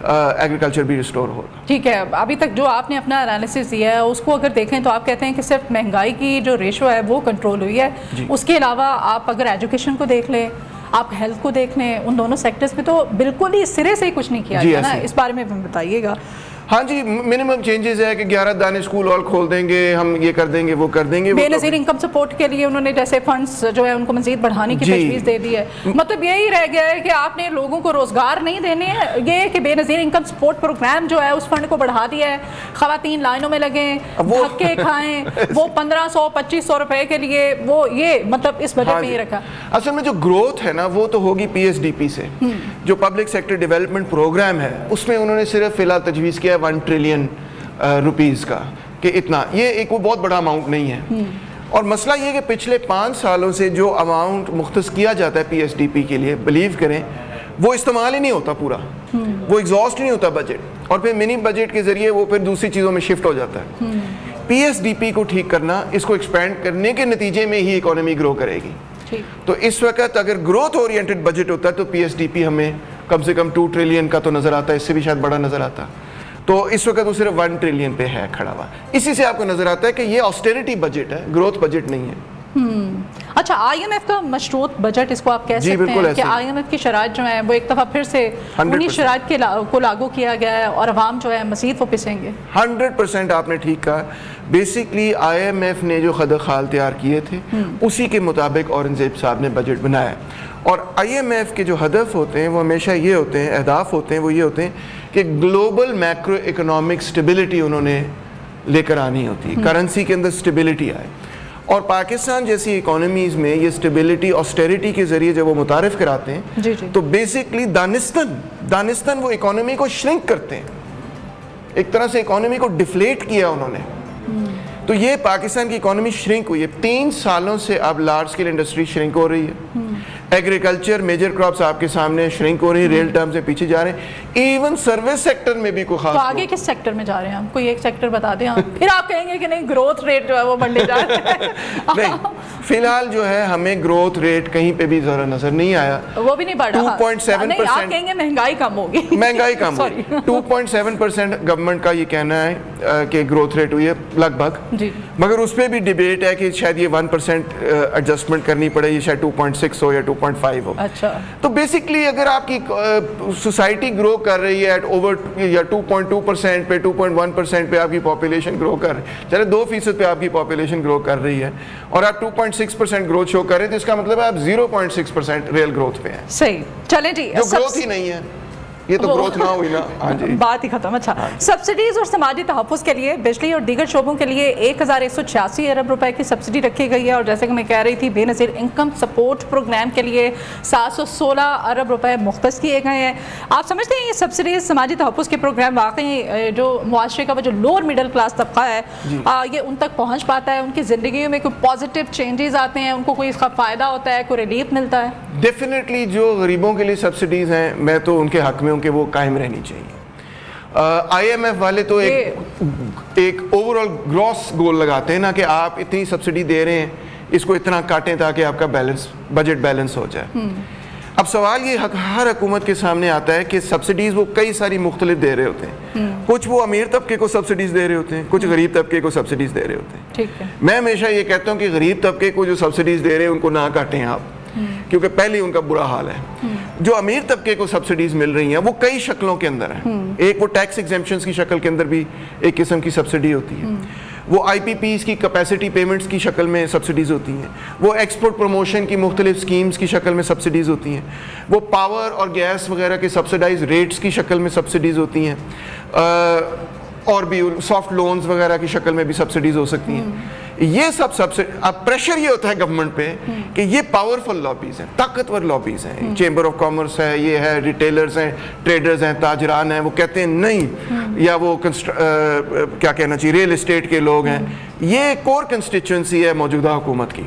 ایگریکلچر بھی ریسٹور ہوگا. ٹھیک ہے, ابھی تک جو آپ نے اپنا انالیسس دیا ہے اس کو اگر دیکھیں تو آپ کہتے ہیں کہ صرف مہنگائی کی جو ریشو ہے وہ کنٹرول ہوئی ہے. اس کے علاوہ آپ اگر ایجوکیشن کو دیکھ لیں, آپ ہیلتھ کو دیکھ لیں, ان دونوں سیکٹرز میں تو بالکل ہی سرے سے ہی کچھ نہیں کیا گیا نا. اس بارے میں بتائیے گا. ہاں جی, منیمم چینجز ہے کہ 11 دانے اسکول اور کھول دیں گے, ہم یہ کر دیں گے, وہ کر دیں گے. بے نظیر انکم سپورٹ کے لیے انہوں نے جیسے فنڈز جو ہے ان کو مزید بڑھانے کی تجویز دے دی ہے. مطلب یہی رہ گیا ہے کہ آپ نے لوگوں کو روزگار نہیں دینے ہیں, یہ کہ بے نظیر انکم سپورٹ پروگرام جو ہے اس فنڈ کو بڑھا دیا ہے, خواتین لائنوں میں لگیں, دھکے کھائیں, وہ 1500-2500 روپے کے لیے وہ یہ مطلب اس بجٹ میں ہی رکھا. اصل میں جو گروتھ ہے نا وہ تو ہوگی پی ایس ڈی پی سے. جو پبلک سیکٹر ڈیولپمنٹ پروگرام ہے اس میں انہوں نے صرف فی الحال تجویز کیا ہے 1 ٹریلین روپیز کا, کہ اتنا, یہ ایک وہ بہت بڑا اماؤنٹ نہیں ہے. اور مسئلہ یہ کہ پچھلے 5 سالوں سے جو اماؤنٹ مختص کیا جاتا ہے پی ایس ڈی پی کے لیے, بلیو کریں وہ استعمال ہی نہیں ہوتا پورا, وہ ایگزاسٹ نہیں ہوتا بجٹ, اور پھر منی بجٹ کے ذریعے وہ پھر دوسری چیزوں میں شفٹ ہو جاتا ہے. پی ایس ڈی پی کو ٹھیک کرنا, اس کو ایکسپینڈ کرنے کے نتیجے میں ہی اکانومی گرو کرے گی. تو اس وقت اگر گروتھ اورینٹڈ بجٹ ہوتا ہے تو پی ایس ڈی پی ہمیں کم سے کم 2 ٹریلین کا تو نظر آتا ہے, اس سے بھی شاید بڑا نظر آتا. تو اس وقت وہ صرف 1 ٹریلین پہ ہے کھڑا ہوا. اسی سے آپ کو نظر آتا ہے کہ یہ آسٹیریٹی بجٹ ہے, گروتھ بجٹ نہیں ہے. اچھا, آئی ایم ایف کا مشروط بجٹ اس کو آپ کہہ سکتے ہیں کہ آئی ایم ایف کی شرائط جو ہیں وہ ایک دفعہ پھر سے انہی شرائط کو لاگو کیا گیا ہے اور عوام جو ہے مزید وہ پسیں گے. 100% آپ نے ٹھیک کہا. بیسکلی آئی ایم ایف نے جو خد خال تیار کیے تھے اسی کے مطابق اورنگزیب صاحب نے بجٹ بنایا. اور آئی ایم ایف کے جو ہدف ہوتے ہیں وہ ہمیشہ یہ ہوتے ہیں, اہداف ہوتے ہیں وہ یہ ہوتے ہیں کہ گلوبل میکرو اکنامک سٹیبلٹی انہوں نے لے کر آنی ہوتی ہے, کرنسی کے اندر سٹیبلٹی آئے. اور پاکستان جیسی اکانومیز میں یہ سٹیبلٹی آسٹیریٹی کے ذریعے جب وہ متعارف کراتے ہیں تو بیسکلی دانستان وہ اکانومی کو شرنک کرتے ہیں, ایک طرح سے اکانومی کو ڈیفلیٹ کیا انہوں نے. تو یہ پاکستان کی اکانومی شرنک ہوئی ہے. 3 سالوں سے اب لارج اسکیل انڈسٹری شرنک ہو رہی ہے. ایگریکلچر میجر کراپس آپ کے سامنے شرنک ہو رہی ہیں, ریل ٹرم سے پیچھے جا رہے ہیں. ایون سروس سیکٹر میں بھی کوئی خاص. تو آگے کس سیکٹر میں جا رہے ہیں ہم, کوئی ایک سیکٹر بتا دیں آپ, پھر آپ کہیں گے کہ نہیں گروتھ ریٹ جو ہے وہ بڑھنے جا رہا ہے. نہیں, فی الحال جو ہے ہمیں گروتھ ریٹ کہیں پہ بھی ذرا نظر نہیں آیا. وہ بھی نہیں بڑھ رہا. 2.7%. آپ کہیں گے مہنگائی کم ہوگی. مہنگائی کم ہوگی. 2.7% گورنمنٹ کا یہ کہنا ہے کہ گروتھ ریٹ ہوئی ہے لگ بھگ, مگر اس پہ بھی ڈیبیٹ ہے کہ شاید یہ 1% ایڈجسٹمنٹ کرنی پڑے, یہ شاید 2.6 ہو یا 8.5 ہو. اچھا. تو بیسکلی اگر آپ کی سوسائٹی گرو کر رہی ہے ایٹ اوور یا 2.2% پہ 2.1% پہ آپ کی پاپولیشن گرو کر رہی ہے, چلے 2% پہ آپ کی پاپولیشن گرو کر رہی ہے اور آپ 2.6% گروتھ شو کر رہے ہیں, تو اس کا مطلب ہے آپ 0.6% ریئل گروتھ پہ ہیں. صحیح. چلیں جی, جو گروتھ ہی نہیں ہے, یہ تو گروتھ نہ ہوئی نا. ہاں جی, بات ہی ختم. اچھا, سبسڈیز اور سماجی تحفظ کے لیے بجلی اور دیگر شعبوں کے لیے 1186 ارب روپے کی سبسڈی رکھی گئی ہے, اور جیسے کہ میں کہہ رہی تھی بے نظیر انکم سپورٹ پروگرام کے لیے 716 ارب روپے مختص کیے گئے ہیں. آپ سمجھتے ہیں یہ سبسڈیز سماجی تحفظ کے پروگرام واقعی جو معاشرے کا وہ جو لوور مڈل کلاس طبقہ ہے یہ ان تک پہنچ پاتا ہے, ان کی زندگیوں میں کوئی پازیٹیو چینجز آتے ہیں, ان کو کوئی اس کا فائدہ ہوتا ہے, کوئی ریلیف ملتا ہے؟ ڈیفینیٹلی جو غریبوں کے لیے سبسڈیز ہیں میں تو ان کے حق میں ہوں کہ وہ قائم رہنی چاہیے. آئی ایم ایف والے تو ایک اوور آل گراس گول لگاتے ہیں نا کہ آپ اتنی سبسڈی دے رہے ہیں, اس کو اتنا کاٹیں تاکہ آپ کا بجٹ بیلنس ہو جائے. اب سوال یہ ہر حکومت کے سامنے آتا ہے کہ سبسڈیز وہ کئی ساری مختلف دے رہے ہوتے ہیں. کچھ وہ امیر طبقے کو سبسڈیز دے رہے ہوتے ہیں, کچھ غریب طبقے کو سبسڈیز دے رہے ہوتے ہیں. ٹھیک ہے. میں ہمیشہ یہ کہتا ہوں کہ غریب طبقے کو جو سبسڈیز دے رہے ہیں ان کو نہ کاٹیں آپ, کیونکہ پہلے ان کا برا حال ہے. جو امیر طبقے کو سبسڈیز مل رہی ہیں وہ کئی شکلوں کے اندر ہیں. ایک وہ ٹیکس ایگزمپشنز کی شکل کے اندر بھی ایک قسم کی سبسڈی ہوتی ہے, وہ آئی پی پیز کی کیپیسٹی پیمنٹس کی شکل میں سبسڈیز ہوتی ہیں, وہ ایکسپورٹ پروموشن کی مختلف سکیمز کی شکل میں سبسڈیز ہوتی ہیں, وہ پاور اور گیس وغیرہ کے سبسڈائز ریٹس کی شکل میں سبسڈیز ہوتی ہیں, اور بھی سافٹ لونز وغیرہ کی شکل میں بھی سبسڈیز ہو سکتی ہیں. یہ سب اب پریشر یہ ہوتا ہے گورنمنٹ پہ کہ یہ پاورفل لابیز ہیں, طاقتور لابیز ہیں, چیمبر آف کامرس ہے, یہ ہے, ریٹیلرز ہیں, ٹریڈرز ہیں, تاجران ہیں, وہ کہتے ہیں نہیں, یا وہ کیا کہنا چاہیے ریئل اسٹیٹ کے لوگ ہیں, یہ کور کنسٹیچوئنسی ہے موجودہ حکومت کی,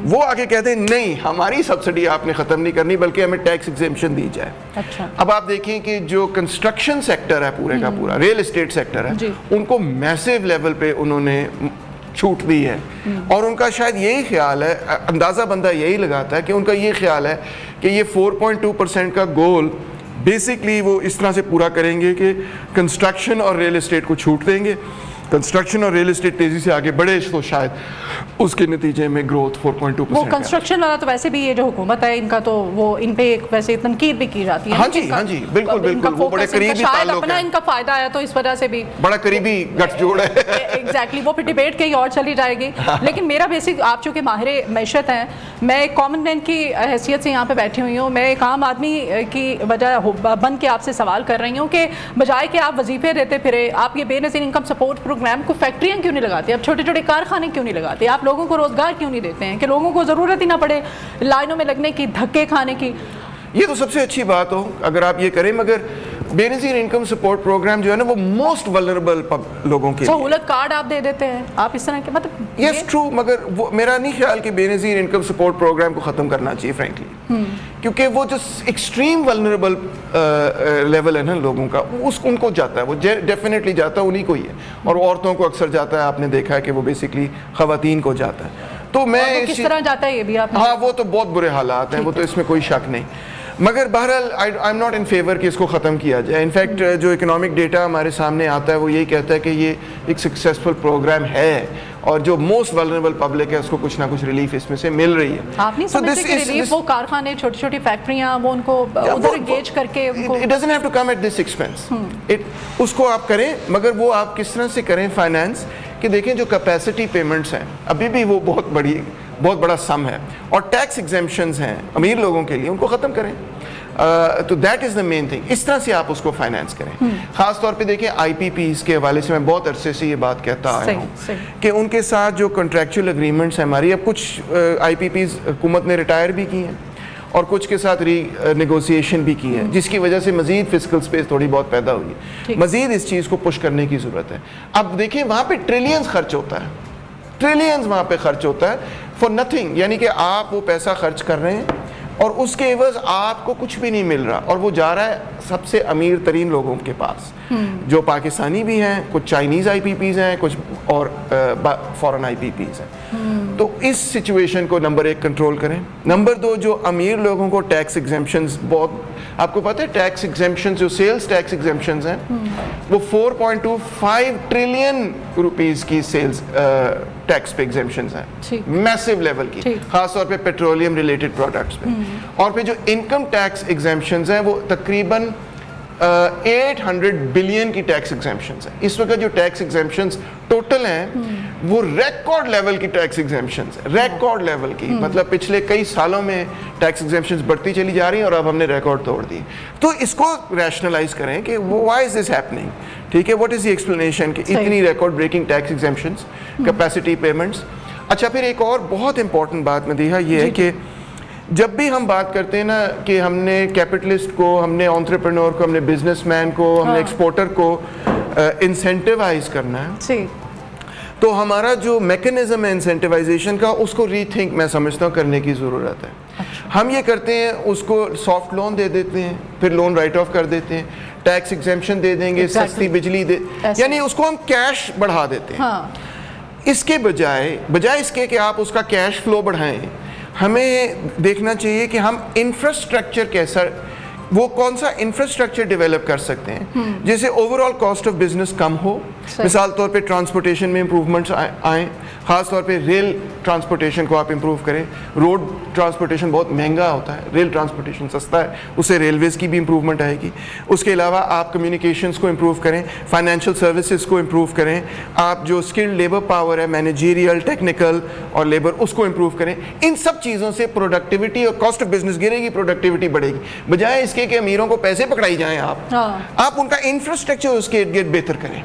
وہ آگے کہتے ہیں نہیں ہماری سبسڈی آپ نے ختم نہیں کرنی بلکہ ہمیں ٹیکس ایگزمپشن دی جائے. اب آپ دیکھیں کہ جو کنسٹرکشن سیکٹر ہے پورے کا پورا, ریئل اسٹیٹ سیکٹر ہے, ان کو میسیو لیول پہ انہوں نے چھوٹ دی ہے, اور ان کا شاید یہی خیال ہے, اندازہ بندہ یہی لگاتا ہے کہ ان کا یہ خیال ہے کہ یہ 4.2% کا گول بیسکلی وہ اس طرح سے پورا کریں گے کہ کنسٹرکشن اور ریئل اسٹیٹ کو چھوٹ دیں گے, کنسٹرکشن اور ریئل اسٹیٹ تیزی سے آگے بڑھے تو شاید اس کے نتیجے میں گروتھ 4.2%. وہ کنسٹرکشن والا تو ویسے بھی یہ جو حکومت ہے ان کا تو وہ ان پہ ایک ویسے تنقید بھی کی جاتی ہے. ہاں جی بالکل بالکل, وہ بڑے قریبی تعلق ہے, ان کا فائدہ ہے تو اس وجہ سے بھی بڑا قریبی گٹھ جوڑ ہے. ایگزیکٹلی, وہ پھر ڈیبیٹ کہیں اور چلی جائے گی. لیکن میرا بیسک, آپ چونکہ ماہر معیشت ہیں, میں ایک کامن مین کی حیثیت سے یہاں پہ بیٹھی ہوئی ہوں, میں ایک عام آدمی کی وجہ بن کے آپ سے سوال کر رہی ہوں کہ بجائے کہ آپ وظیفے دیتے پھرے, آپ یہ بے نظیر انکم سپورٹ پروگرام کو فیکٹریاں کیوں نہیں لگاتے, آپ چھوٹے چھوٹے کارخانے کیوں نہیں لگاتے, آپ لوگوں کو روزگار کیوں نہیں دیتے ہیں کہ لوگوں کو ضرورت ہی نہ پڑے لائنوں میں لگنے کی, دھکے کھانے کی. یہ تو سب سے اچھی بات ہو اگر آپ یہ کریں, مگر بے نظیر انکم سپورٹ پروگرام جو ہے نا وہ موسٹ ولنریبل لوگوں کے سہولت کارڈ آپ دے دیتے ہیں, آپ اس طرح کے مطلب یس ٹرو, مگر وہ میرا نہیں خیال کہ بے نظیر انکم سپورٹ پروگرام کو ختم کرنا چاہیے فرینکلی, کیونکہ وہ جو ایکسٹریم ولنریبل لیول ہے نا لوگوں کا, ان کو جاتا ہے, وہ ڈیفینیٹلی جاتا ہے انہیں کو ہی ہے, اور عورتوں کو اکثر جاتا ہے, آپ نے دیکھا ہے کہ وہ بیسکلی خواتین کو جاتا ہے. تو میں کس طرح جاتا ہے یہ بھی آپ, ہاں وہ تو بہت برے حالات ہیں, وہ تو اس میں کوئی شک نہیں, مگر بہرحال I am not in favour کہ اس کو ختم کیا جائے. انفیکٹ جو اکنامک ڈیٹا ہمارے سامنے آتا ہے وہ یہی کہتا ہے کہ یہ ایک سکسیسفل پروگرام ہے, اور جو موسٹ ولنریبل پبلک ہے اس کو کچھ نہ کچھ ریلیف اس میں سے مل رہی ہے. آپ نہیں سمجھتے کہ ریلیف وہ کارخانے, چھوٹی چھوٹی فیکٹریاں, وہ ان کو ادھر انگیج کر کے it doesn't have to come at this expense, اس کو آپ کریں, مگر وہ آپ کس طرح سے کریں فائنانس کہ دیکھیں جو کیپیسٹی پیمنٹس ہیں ابھی بھی وہ بہت بڑا سم ہے, اور ٹیکس ایگزمپشنز ہیں امیر لوگوں کے لیے, ان کو ختم کریں. تو that is the main thing, اس طرح سے آپ اس کو فائنانس کریں. خاص طور پہ دیکھیں آئی پی پیز کے حوالے سے میں بہت عرصے سے یہ بات کہتا آیا ہوں کہ ان کے ساتھ جو کنٹریکچوئل اگریمنٹس ہیں ہماری, اب کچھ آئی پی پیز حکومت نے ریٹائر بھی کی ہیں اور کچھ کے ساتھ ری نیگوسیشن بھی کی ہے, جس کی وجہ سے مزید فسکل سپیس تھوڑی بہت پیدا ہوئی ہے. مزید اس چیز کو پش کرنے کی ضرورت ہے. اب دیکھیں وہاں پہ ٹریلینز خرچ ہوتا ہے, ٹریلینز وہاں پہ خرچ ہوتا ہے فار نتھنگ, یعنی کہ آپ وہ پیسہ خرچ کر رہے ہیں اور اس کے عوض آپ کو کچھ بھی نہیں مل رہا, اور وہ جا رہا ہے سب سے امیر ترین لوگوں کے پاس, جو پاکستانی بھی ہیں, کچھ چائنیز آئی پی پیز ہیں, کچھ اور فورن آئی پی پیز ہیں. تو اس سچویشن کو نمبر 1 کنٹرول کریں. نمبر 2, جو امیر لوگوں کو ٹیکس ایگزمپشنز, بہت آپ کو پتہ ہے ٹیکس ایگزمپشنز جو سیلز ٹیکس ایگزمپشنز ہیں وہ 4.25 ٹریلین روپیز کی سیلز टैक्स पे एग्जेम्पशंस हैं मैसिव लेवल की, खास तौर पे पेट्रोलियम रिलेटेड प्रोडक्ट्स पे। और फिर जो इनकम टैक्स एग्जेम्पशंस हैं वो तकरीबन 800 बिलियन की टैक्स एग्जेम्पशंस हैं। इस वक्त जो टैक्स एग्जेम्पशंस टोटल हैं वो रिकॉर्ड लेवल की टैक्स एग्जेम्पशंस, रिकॉर्ड लेवल की, मतलब पिछले कई सालों में टैक्स एग्जेम्पशंस बढ़ती चली जा रही हैं और अब हमने रिकॉर्ड तोड़ दी। तो इसको रैशनलाइज करें कि व्हाई इज दिस हैपनिंग, ठीक है, व्हाट इज द एक्सप्लेनेशन कि इतनी record breaking tax exemptions, capacity payments. अच्छा, फिर एक और बहुत इंपॉर्टेंट बात मदीहा ये है कि जब भी हम बात करते हैं ना कि हमने कैपिटलिस्ट को, हमने एंटरप्रेन्योर को, हमने बिजनेसमैन को, हमने एक्सपोर्टर को इंसेंटिवाइज करना है, तो हमारा जो मैकेनिज्म है इंसेंटिवाइजेशन का उसको रीथिंक मैं समझता हूँ करने की ज़रूरत है। हम ये करते हैं, उसको सॉफ्ट लोन दे देते हैं, फिर लोन राइट ऑफ कर देते हैं, टैक्स एग्जेम्पशन दे देंगे, सस्ती बिजली दे, यानी उसको हम कैश बढ़ा देते हैं। इसके बजाय इसके कि आप उसका कैश फ्लो बढ़ाएं, हमें देखना चाहिए कि हम इंफ्रास्ट्रक्चर कैसा, वो कौन सा इंफ्रास्ट्रक्चर डेवलप कर सकते हैं जिससे ओवरऑल कॉस्ट ऑफ बिजनेस कम हो। मिसाल तौर पे ट्रांसपोर्टेशन में इम्प्रूवमेंट्स आए, ख़ास तौर पे रेल ट्रांसपोर्टेशन को आप इम्प्रूव करें। रोड ट्रांसपोर्टेशन बहुत महंगा होता है, रेल ट्रांसपोर्टेशन सस्ता है, उससे रेलवेज़ की भी इम्प्रूवमेंट आएगी। उसके अलावा आप कम्युनिकेशंस को इम्प्रूव करें, फाइनेंशियल सर्विसेज को इम्प्रूव करें, आप जो स्किल्ड लेबर पावर है, मैनेजरियल, टेक्निकल और लेबर, उसको इम्प्रूव करें। इन सब चीज़ों से प्रोडक्टिविटी और कॉस्ट ऑफ बिजनेस गिरेगी, प्रोडक्टिविटी बढ़ेगी। बजाय इसके कि अमीरों को पैसे पकड़ाई जाएँ, आप उनका इंफ्रास्ट्रक्चर उसके इर्द गिर्द बेहतर करें,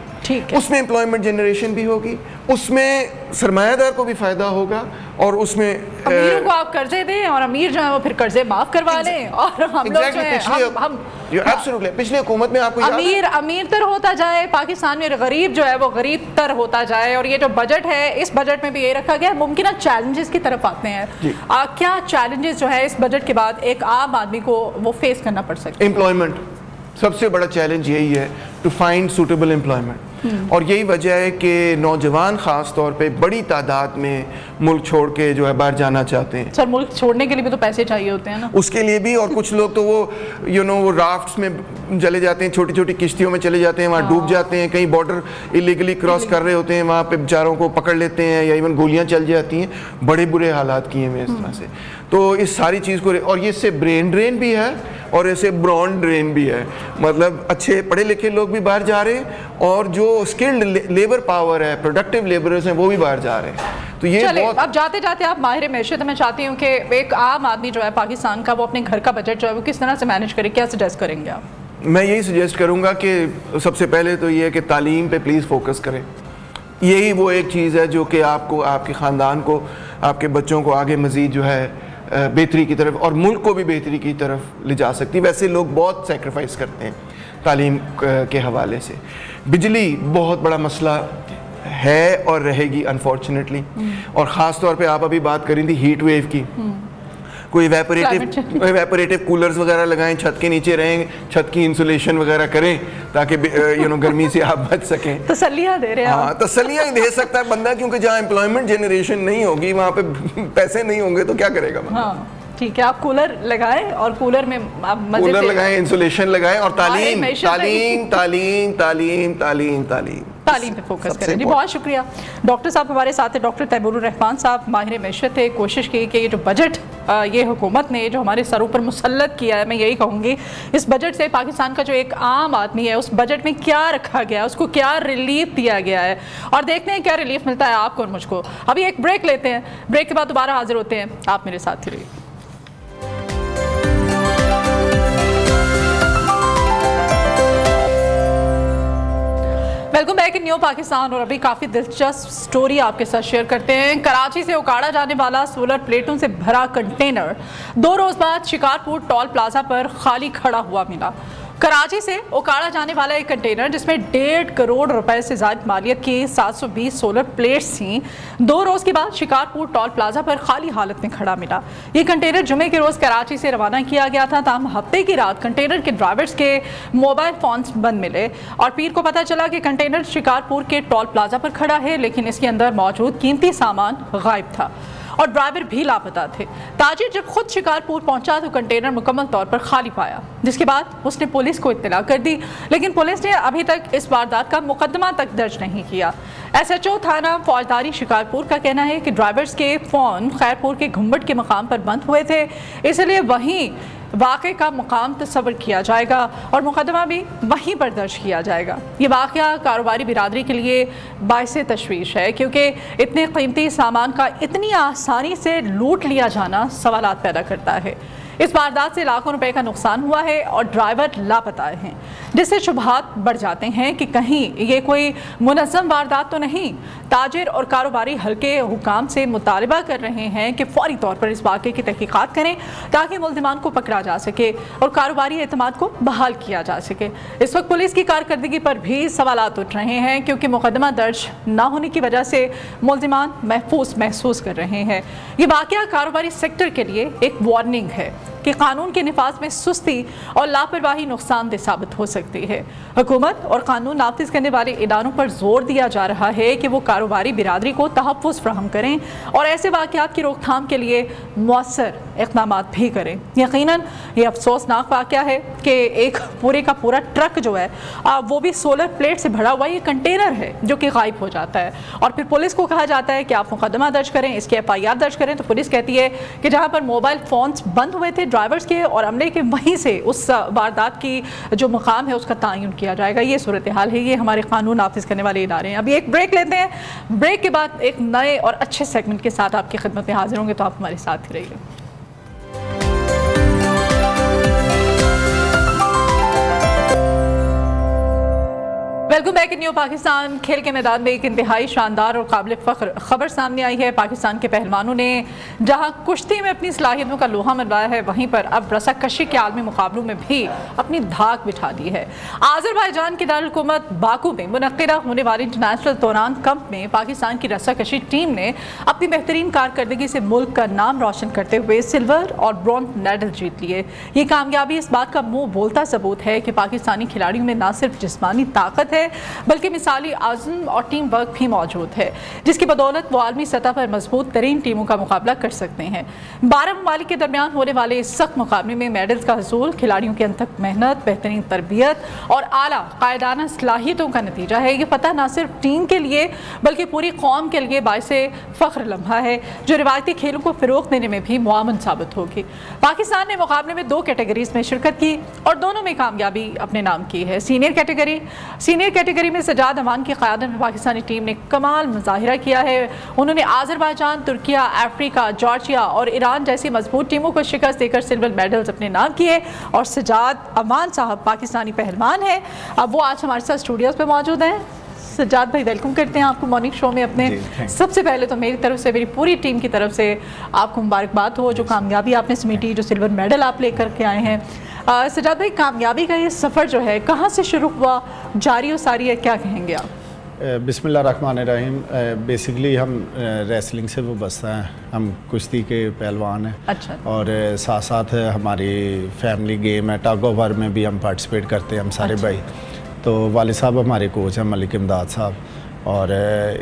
उसमें एम्प्लॉयमेंट जनरेशन भी होगी, उसमें सरमायादार को भी फायदा होगा, और उसमें अमीरों को आप कर्जे दें और अमीर जो है वो फिर कर्जे माफ करवा लें, और हम लोग जो है पिछली हुकूमत में आपको अमीर तर होता जाए, पाकिस्तान में गरीब जो है वो गरीब तर होता जाए। और ये जो बजट है, इस बजट में भी ये रखा गया है। मुमकिन चैलेंजेस की तरफ आते हैं, क्या चैलेंजेस जो है इस बजट के बाद एक आम आदमी को वो फेस करना पड़ सकता है? एम्प्लॉयमेंट सबसे बड़ा चैलेंज यही है, टू फाइंड सूटेबल एम्प्लॉयमेंट। और यही वजह है कि नौजवान ख़ास तौर पे बड़ी तादाद में मुल्क छोड़ के जो है बाहर जाना चाहते हैं। सर, मुल्क छोड़ने के लिए भी तो पैसे चाहिए होते हैं ना, उसके लिए भी। और कुछ लोग तो वो राफ्ट्स में चले जाते हैं, छोटी छोटी किश्तियों में चले जाते हैं, वहाँ डूब जाते हैं, कहीं बॉर्डर इलीगली क्रॉस कर रहे होते हैं, वहाँ पे बेचारों को पकड़ लेते हैं या इवन गोलियाँ चल जाती हैं। बड़े बुरे हालात किए हुए इस तरह से। तो इस सारी चीज़ को, और ये इससे ब्रेन ड्रेन भी है और ऐसे ब्रॉन ड्रेन भी है, मतलब अच्छे पढ़े लिखे लोग भी बाहर जा रहे हैं और जो स्किल्ड लेबर पावर है, प्रोडक्टिव लेबरर्स हैं, वो भी बाहर जा रहे हैं। तो ये बहुत। अब जाते जाते आप माहिर मैशत, मैं चाहती हूँ कि एक आम आदमी जो है पाकिस्तान का, वो अपने घर का बजट जो है वो किस तरह से मैनेज करे, क्या सजेस्ट करेंगे आप? मैं यही सजेस्ट करूँगा कि सबसे पहले तो ये है कि तालीम पे प्लीज़ फोकस करें। यही वो एक चीज़ है जो कि आपको, आपके ख़ानदान को, आपके बच्चों को आगे मज़ीद जो है बेहतरी की तरफ और मुल्क को भी बेहतरी की तरफ ले जा सकती है। वैसे लोग बहुत सेक्रीफाइस करते हैं तालीम के हवाले से। बिजली बहुत बड़ा मसला है और रहेगी अनफॉर्चुनेटली, और ख़ास तौर पे आप अभी बात करी थी हीट वेव की। कोई इवेपोरेटिव कूलर्स वगैरह लगाएं, छत के नीचे रहें, छत की इंसुलेशन वगैरह करें ताकि गर्मी से आप बच सकें। तसल्लियाँ दे रहे हैं। हाँ, तसल्लियाँ ही दे सकता है बंदा, क्योंकि जहाँ एम्प्लॉयमेंट जनरेशन नहीं होगी वहाँ पे पैसे नहीं होंगे तो क्या करेगा। हाँ, ठीक है, आप कूलर लगाएं और कूलर में आप कूलर लगाएं, इंसुलेशन लगाएं, और तालीम तालीम तालीम तालीम तालीम तालीम तालीम पे फोकस करें। जी, बहुत शुक्रिया डॉक्टर साहब हमारे साथ है। डॉक्टर तैमूरुर रहमान साहब माहिर मैशत थे। कोशिश की कि ये जो बजट ये हुकूमत ने जो हमारे सरों पर मुसल्लत किया है, मैं यही कहूँगी, इस बजट से पाकिस्तान का जो एक आम आदमी है, उस बजट में क्या रखा गया है, उसको क्या रिलीफ दिया गया है, और देखते हैं क्या रिलीफ मिलता है आपको और मुझको। अभी एक ब्रेक लेते हैं, ब्रेक के बाद दोबारा हाजिर होते हैं। आप मेरे साथ ही रहिए। Welcome back in new Pakistan. और अभी काफ़ी दिलचस्प स्टोरी आपके साथ शेयर करते हैं। कराची से उकाड़ा जाने वाला सोलर प्लेटों से भरा कंटेनर 2 रोज़ बाद शिकारपुर टोल प्लाजा पर खाली खड़ा हुआ मिला। कराची से उकाड़ा जाने वाला एक कंटेनर जिसमें 1.5 करोड़ रुपए से ज़्यादा मालियत की 720 सोलर प्लेट्स थीं, 2 रोज़ के बाद शिकारपुर टोल प्लाजा पर खाली हालत में खड़ा मिला। ये कंटेनर जुमे के रोज़ कराची से रवाना किया गया था, ताहम हफ्ते की रात कंटेनर के ड्राइवर्स के मोबाइल फ़ोन्स बंद मिले और पीर को पता चला कि कंटेनर शिकारपुर के टोल प्लाजा पर खड़ा है, लेकिन इसके अंदर मौजूद कीमती सामान गायब था। और ड्राइवर भी लापता थे। ताजिर जब खुद शिकारपुर पहुंचा तो कंटेनर मुकम्मल तौर पर खाली पाया, जिसके बाद उसने पुलिस को इत्तला कर दी, लेकिन पुलिस ने अभी तक इस वारदात का मुकदमा तक दर्ज नहीं किया। SHO थाना फौजदारी शिकारपुर का कहना है कि ड्राइवर्स के फ़ोन खैरपुर के घुम्बट के मकाम पर बंद हुए थे, इसलिए वहीं वाक़े का मुकाम तस्वर किया जाएगा और मुकदमा भी वहीं पर दर्ज किया जाएगा। ये वाक़या कारोबारी बिरादरी के लिए बाइसे तशवीश है, क्योंकि इतने कीमती सामान का इतनी आसानी से लूट लिया जाना सवालात पैदा करता है। इस वारदात से लाखों रुपए का नुकसान हुआ है और ड्राइवर लापता हैं, जिससे शुबहात बढ़ जाते हैं कि कहीं ये कोई मुनज़्ज़म वारदात तो नहीं। ताजिर और कारोबारी हल्के हुकाम से मुतालबा कर रहे हैं कि फौरी तौर पर इस वाक़े की तहकीकात करें ताकि मुल्ज़िमान को पकड़ा जा सके और कारोबारी एतमाद को बहाल किया जा सके। इस वक्त पुलिस की कारकर्दगी पर भी सवालात उठ रहे हैं, क्योंकि मुकदमा दर्ज न होने की वजह से मुल्ज़िमान महफूज महसूस कर रहे हैं। ये वाक़या कारोबारी सेक्टर के लिए एक वार्निंग है कि कानून के निफाज में सुस्ती और लापरवाही नुकसानदेह साबित हो सकती है। हुकूमत और कानून नाफिज करने वाले इदारों पर जोर दिया जा रहा है कि वो कारोबारी बिरादरी को तहफ़्फ़ुज़ फराहम करें और ऐसे वाक़यात की रोकथाम के लिए मौसर इक़दामात भी करें। यकीनन ये अफसोसनाक वाक़या है कि एक पूरे का पूरा ट्रक जो है वो भी सोलर प्लेट से भरा हुआ ये कंटेनर है जो कि गायब हो जाता है, और फिर पुलिस को कहा जाता है कि आप मुकदमा दर्ज करें, इसकी FIR दर्ज करें, तो पुलिस कहती है कि जहाँ पर मोबाइल फ़ोन्स बंद हुए थे ड्राइवर्स के और अमले के, वहीं से उस वारदात की जो मकाम है उसका तयन किया जाएगा। ये सूरत हाल है, ये हमारे कानून नाफिज करने वाले इदारे हैं। अभी एक ब्रेक लेते हैं, ब्रेक के बाद एक नए और अच्छे सेगमेंट के साथ आपकी खिदमत में हाजिर होंगे, तो आप हमारे साथ ही रहिए। Welcome back in new Pakistan. खेल के मैदान में एक इंतहाई शानदार और काबिल फ़ख्र खबर सामने आई है। पाकिस्तान के पहलवानों ने जहां कुश्ती में अपनी सलाहियतों का लोहा मनवाया है, वहीं पर अब रस्साकशी के आलमी मुकाबलों में भी अपनी धाक बिठा दी है। आज़रबाईजान के दारुल हुकूमत बाकू में मुनक्किदा होने वाले इंटरनेशनल तोरान कप में पाकिस्तान की रस्साकशी टीम ने अपनी बेहतरीन कारकर्दगी से मुल्क का नाम रोशन करते हुए सिल्वर और ब्रॉन्ज मेडल जीत लिए। ये कामयाबी इस बात का मुँह बोलता सबूत है कि पाकिस्तानी खिलाड़ियों में न सिर्फ जिस्मानी ताकत है बल्कि मिसाली आज़म और टीम वर्क भी मौजूद है, जिसकी बदौलत वो आलमी सतह पर मजबूत तरीन टीमों का मुकाबला कर सकते हैं। 12 ममालिक के दरमियान होने वाले इस सख्त मुकाबले में मेडल्स का हसूल खिलाड़ियों की अनथक मेहनत, बेहतरीन तरबियत और आला कायदाना सलाहियतों का नतीजा है। ये पता न सिर्फ टीम के लिए बल्कि पूरी कौम के लिए बाइसे फ़ख्र लम्हा है, जो रिवायती खेलों को फ़रोग़ देने में भी मुआवन साबित होगी। पाकिस्तान ने मुकाबले में 2 कैटेगरीज में शिरकत की और दोनों में कामयाबी अपने नाम की है। सीनियर कैटेगरी में सजाद अमान की क़यादत में पाकिस्तानी टीम ने कमाल मुज़ाहिरा किया है। उन्होंने आज़रबाईजान, तुर्किया, अफ्रीका, जॉर्जिया और ईरान जैसी मजबूत टीमों को शिकस्त देकर सिल्वर मेडल्स अपने नाम किए। और सजाद अमान साहब पाकिस्तानी पहलवान हैं, अब वो आज हमारे साथ स्टूडियोज़ पे मौजूद हैं। सजाद भाई, वेलकम करते हैं आपको मॉर्निंग शो में अपने। सबसे पहले तो मेरी तरफ से, मेरी पूरी टीम की तरफ से आपको मुबारकबाद हो जो कामयाबी आपने समेटी, जो सिल्वर मेडल आप लेकर के आए हैं। सजाद भाई, कामयाबी का ये सफ़र जो है कहाँ से शुरू हुआ, जारी और सारी है, क्या कहेंगे आप? बिस्मिल्लाहिर्रहमानिर्रहीम। बेसिकली हम रेसलिंग से वाबस्ता हैं, हम कुश्ती के पहलवान हैं। अच्छा। और साथ साथ हमारी फैमिली गेम है, टग ऑफ वार में भी हम पार्टिसिपेट करते हैं हम सारे भाई। तो वालिद साहब हमारे कोच हैं मलिक इमदाद साहब, और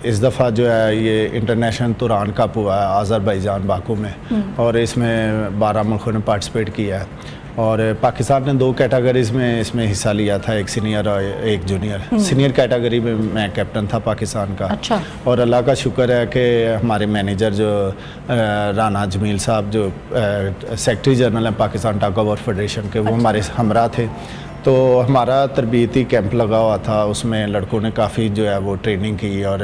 इस दफ़ा जो है ये इंटरनेशनल तुरान कप हुआ है आज़रबाईजान बाकू में, और इसमें 12 मुल्कों ने पार्टिसिपेट किया है। और पाकिस्तान ने 2 कैटेगरीज़ में इसमें हिस्सा लिया था, एक सीनियर और एक जूनियर। सीनियर कैटेगरी में मैं कैप्टन था पाकिस्तान का। अच्छा। और अल्लाह का शुक्र है कि हमारे मैनेजर जो राना जमील साहब, जो सेक्रेटरी जनरल हैं Pakistan tug of war federation के, वो हमारे हमरा थे। तो हमारा तरबियती कैंप लगा हुआ था, उसमें लड़कों ने काफ़ी जो है वो ट्रेनिंग की और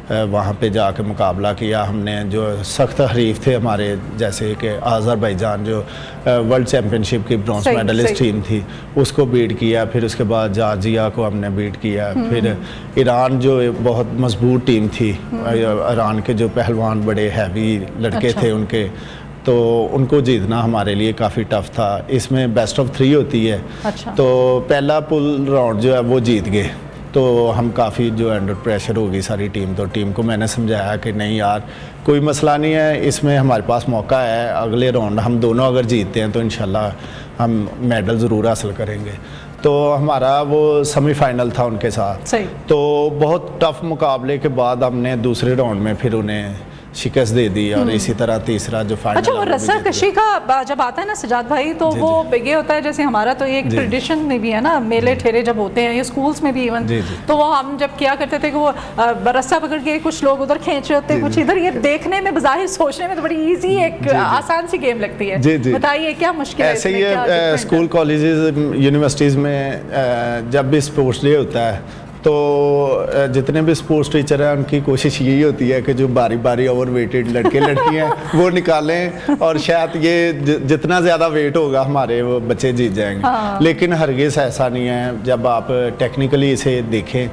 वहाँ पे जाके मुकाबला किया। हमने जो सख्त हरीफ थे हमारे, जैसे कि आज़रबाईजान जो वर्ल्ड चैम्पियनशिप की ब्रॉन्ज मेडलिस्ट टीम थी, उसको बीट किया। फिर उसके बाद जॉर्जिया को हमने बीट किया। फिर ईरान जो बहुत मजबूत टीम थी, ईरान के जो पहलवान बड़े हैवी लड़के थे उनके, तो उनको जीतना हमारे लिए काफ़ी टफ था। इसमें बेस्ट ऑफ 3 होती है। अच्छा। तो पहला पुल राउंड जो है वो जीत गए, तो हम काफ़ी जो अंडर प्रेशर हो गई सारी टीम। तो टीम को मैंने समझाया कि नहीं यार, कोई मसला नहीं है, इसमें हमारे पास मौका है, अगले राउंड हम दोनों अगर जीतते हैं तो इंशाल्लाह हम मेडल ज़रूर हासिल करेंगे। तो हमारा वो सेमीफाइनल था उनके साथ। सही। तो बहुत टफ मुकाबले के बाद हमने दूसरे राउंड में फिर उन्हें शिकस्त दे दी और इसी तरह तीसरा जो फाइनल। अच्छा, वो रस्सा कशी का जब आता है ना सजाद भाई, तो वो ये होता है जैसे हमारा तो एक ट्रेडिशन में भी है ना, मेले ठेले जब होते हैं, ये स्कूल्स में भी इवन, तो वो हम जब किया करते थे कि वो रस्सा पकड़ के कुछ लोग उधर खींच रहे होते, कुछ इधर, ये देखने में बज़ाहिर सोचने में तो बड़ी ईजी एक आसान सी गेम लगती है। बताइए क्या मुश्किल है? ऐसे ही स्कूल कॉलेजेस यूनिवर्सिटीज़ में जब भी स्पोर्ट्स डे होता है तो जितने भी स्पोर्ट्स टीचर हैं उनकी कोशिश यही होती है कि जो बारी बारी ओवर वेटेड लड़के लड़कियां हैं वो निकालें और शायद ये जितना ज़्यादा वेट होगा हमारे वो बच्चे जीत जाएंगे। लेकिन हरगिज़ ऐसा नहीं है। जब आप टेक्निकली इसे देखें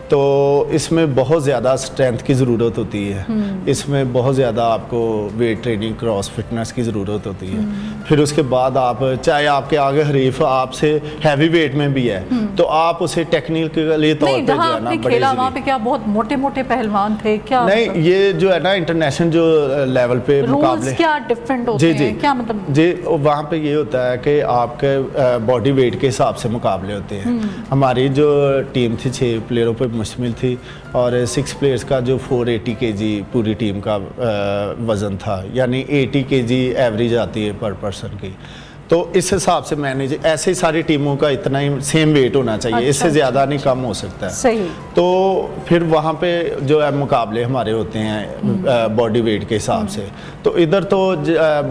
तो इसमें बहुत ज़्यादा स्ट्रेंथ की ज़रूरत होती है, इसमें बहुत ज़्यादा आपको वेट ट्रेनिंग, क्रॉस फिटनेस की ज़रूरत होती है। फिर उसके बाद आप चाहे आपके आगे हरीफ आपसे हैवी वेट में भी है तो आप उसे टेक्निकली तौर पे जाना खेला वहाँ पे क्या बहुत मोटे मोटे पहलवान थे क्या? नहीं, ये जो है ना इंटरनेशनल जो लेवल पे मुकाबले क्या डिफरेंट होते हैं? क्या मतलब जी, वहाँ पे ये होता है कि आपके बॉडी वेट के हिसाब से मुकाबले होते हैं। हमारी जो टीम थी 6 प्लेयरों पे मुश्तमिल थी और 6 प्लेयर्स का जो 480 kg पूरी टीम का वज़न था, यानी 80 kg एवरेज आती है पर पर्सन की। तो इस हिसाब से मैनेज, ऐसे ही सारी टीमों का इतना ही सेम वेट होना चाहिए। अच्छा, इससे ज़्यादा नहीं कम हो सकता है। सही। तो फिर वहाँ पे जो है मुकाबले हमारे होते हैं बॉडी वेट के हिसाब से। तो इधर तो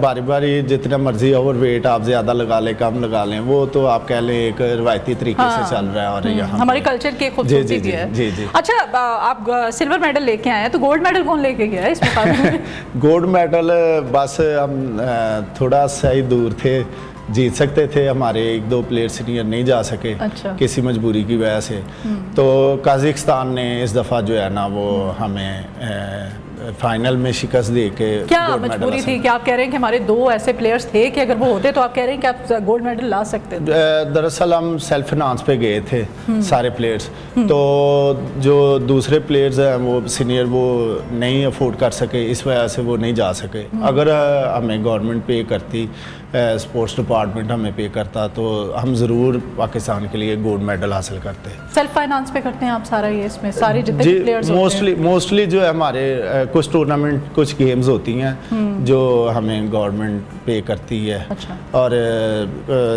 बारी बारी जितना मर्जी ओवर वेट आप ज़्यादा लगा लें कम लगा लें, वो तो आप कह लें एक रिवायती तरीके से चल रहा है और यहाँ हमारे कल्चर की खूबसूरती भी है। जी जी। अच्छा, आप सिल्वर मेडल लेके आए हैं, तो गोल्ड मेडल कौन लेके गया है इस मुकाबले में? गोल्ड मेडल बस हम थोड़ा सा ही दूर थे, जीत सकते थे, हमारे 1-2 प्लेयर सीनियर नहीं जा सके। अच्छा। किसी मजबूरी की वजह से। तो काज़ाकिस्तान ने इस दफ़ा जो है ना वो हमें फाइनल में शिकस्त दे के क्या मजबूरी थी कि आप कह रहे हैं कि हमारे 2 ऐसे प्लेयर्स थे कि अगर वो होते तो आप कह रहे हैं कि आप गोल्ड मेडल ला सकते थे? दरअसल हम सेल्फ फाइनेंस पे गए थे सारे प्लेयर्स, तो जो दूसरे प्लेयर्स हैं वो सीनियर वो नहीं अफोर्ड कर सके, इस वजह से वो नहीं जा सके। अगर हमें गवर्नमेंट पे करती, स्पोर्ट्स डिपार्टमेंट हमें पे करता तो हम ज़रूर पाकिस्तान के लिए गोल्ड मेडल हासिल करते। सेल्फ फाइनेंस पे करते हैं आप सारा ये, इसमें सारे जितने प्लेयर्स मोस्टली जो है हमारे कुछ टूर्नामेंट, कुछ गेम्स होती हैं जो हमें गवर्नमेंट पे करती है। अच्छा। और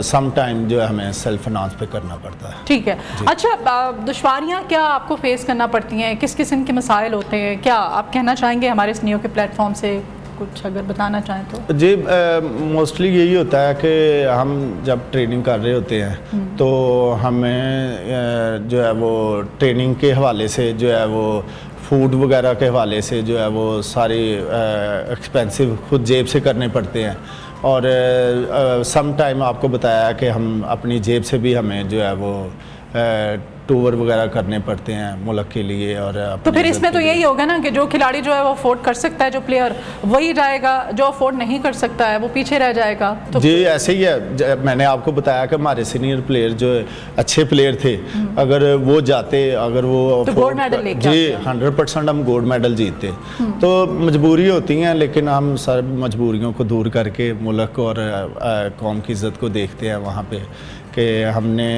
सम टाइम जो है हमें सेल्फ फाइनेंस पे करना पड़ता है। ठीक है। अच्छा, दुश्वारियाँ क्या आपको फेस करना पड़ती हैं? किस किस्म के मसाइल होते हैं? क्या आप कहना चाहेंगे हमारे स्नियो के प्लेटफॉर्म से कुछ अगर बताना चाहें तो? जी, मोस्टली यही होता है कि हम जब ट्रेनिंग कर रहे होते हैं तो हमें जो है वो ट्रेनिंग के हवाले से जो है वो फूड वगैरह के हवाले से जो है वो सारी एक्सपेंसिव खुद जेब से करने पड़ते हैं। और सम टाइम आपको बताया कि हम अपनी जेब से भी हमें जो है वो टूर वगैरह करने पड़ते हैं मुल्क के लिए। और तो फिर इसमें तो यही होगा ना कि जो खिलाड़ी जो है वो अफोर्ड कर सकता है, जो प्लेयर वही जाएगा, जो अफोर्ड नहीं कर सकता है वो पीछे रह जाएगा। तो जी ऐसे ही है। मैंने आपको बताया कि हमारे सीनियर प्लेयर जो अच्छे प्लेयर थे, अगर वो जाते, अगर वो तो गोल्ड मेडल लेके जी 100% हम गोल्ड मेडल जीतते। तो मजबूरी होती हैं, लेकिन हम सब मजबूरियों को दूर करके मुल्क और कौम की इज़्ज़त को देखते हैं वहाँ पे कि हमने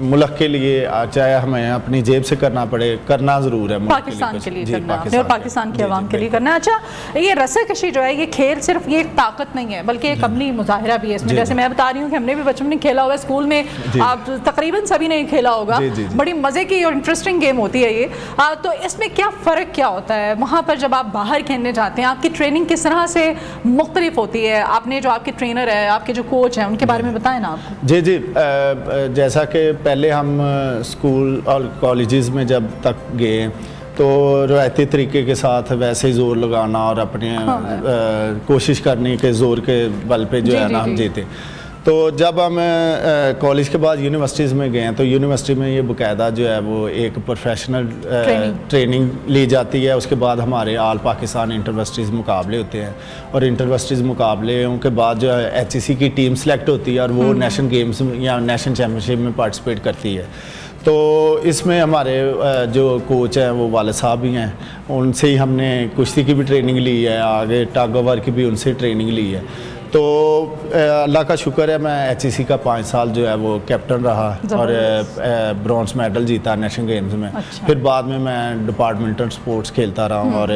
मुल्क के लिए, चाहे हमें अपनी जेब से करना पड़े, करना ज़रूर है पाकिस्तान के लिए करना है और पाकिस्तान की आवाम के लिए करना है। अच्छा, ये रस्साकशी जो है ये खेल सिर्फ ये एक ताकत नहीं है बल्कि एक अमली मुजाहिरा भी है इसमें। जैसे मैं बता रही हूँ कि हमने भी बचपन में खेला हुआ, स्कूल में आप तकरीबन सभी ने खेला होगा। बड़ी मज़े की और इंटरेस्टिंग गेम होती है ये। तो इसमें क्या फ़र्क क्या होता है वहाँ पर जब आप बाहर खेलने जाते हैं? आपकी ट्रेनिंग किस तरह से मुख्तलिफ होती है? आपने जो आपके ट्रेनर है, आपके जो कोच हैं, उनके बारे में बताएं ना आप। जी जी, जैसा कि पहले हम स्कूल और कॉलेजेस में जब तक गए तो रवायती तरीके के साथ वैसे ही ज़ोर लगाना और अपने कोशिश करने के ज़ोर के बल पे जो है ना हम जीते। तो जब हम कॉलेज के बाद यूनिवर्सिटीज़ में गए तो यूनिवर्सिटी में ये बाकायदा जो है वो एक प्रोफेशनल ट्रेनिंग ली जाती है। उसके बाद हमारे आल पाकिस्तान इंटरवर्सिटीज़ मुकाबले होते हैं और इंटरवर्सिटीज़ मुकाबलों के बाद जो है HEC की टीम सेलेक्ट होती है और वो नेशनल गेम्स या नेशनल चैम्पियनशिप में पार्टिसिपेट करती है। तो इसमें हमारे जो कोच हैं वो वाले साहब भी हैं, उनसे ही हमने कुश्ती की भी ट्रेनिंग ली है, आगे टग ऑफ वार की भी उनसे ट्रेनिंग ली है। تو اللہ کا شکر ہے میں HEC کا 5 سال جو ہے وہ کیپٹن رہا اور برونز میڈل جیتا نیشنل گیمز میں. پھر بعد میں ڈپارٹمنٹل سپورٹس کھیلتا رہا ہوں اور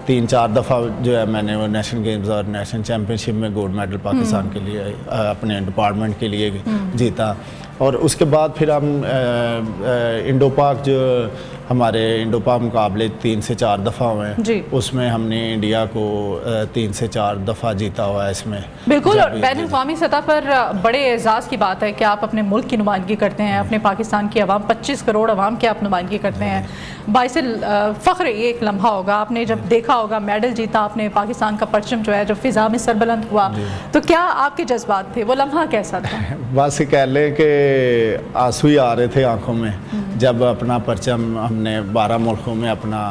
3-4 دفعہ جو ہے میں نے وہ نیشنل گیمز اور نیشنل چیمپئن شپ میں گولڈ میڈل پاکستان کے لیے اپنے ڈپارٹمنٹ کے لیے جیتا. اور اس کے بعد پھر ہم انڈو پاک جو ہمارے انڈو پاک مقابلے 3 سے 4 دفعہ ہوئے ہیں, اس میں ہم نے انڈیا کو 3 سے 4 دفعہ جیتا ہوا ہے اس میں. بالکل, اور بین الاقوامی سطح پر بڑے اعزاز کی بات ہے کہ آپ اپنے ملک کی نمائندگی کرتے ہیں, اپنے پاکستان کی عوام 25 کروڑ عوام کی آپ نمائندگی کرتے ہیں. باعث فخر یہ ایک لمحہ ہوگا, آپ نے جب دیکھا ہوگا میڈل جیتا آپ نے, پاکستان کا پرچم جو ہے جو فضا میں سربلند ہوا, تو کیا آپ کے جذبات تھے, وہ لمحہ کیسا تھا؟ بس کہہ لیں کہ آنسو ہی آ رہے تھے آنکھوں میں جب اپنا پرچم ہم نے 12 ملکوں میں اپنا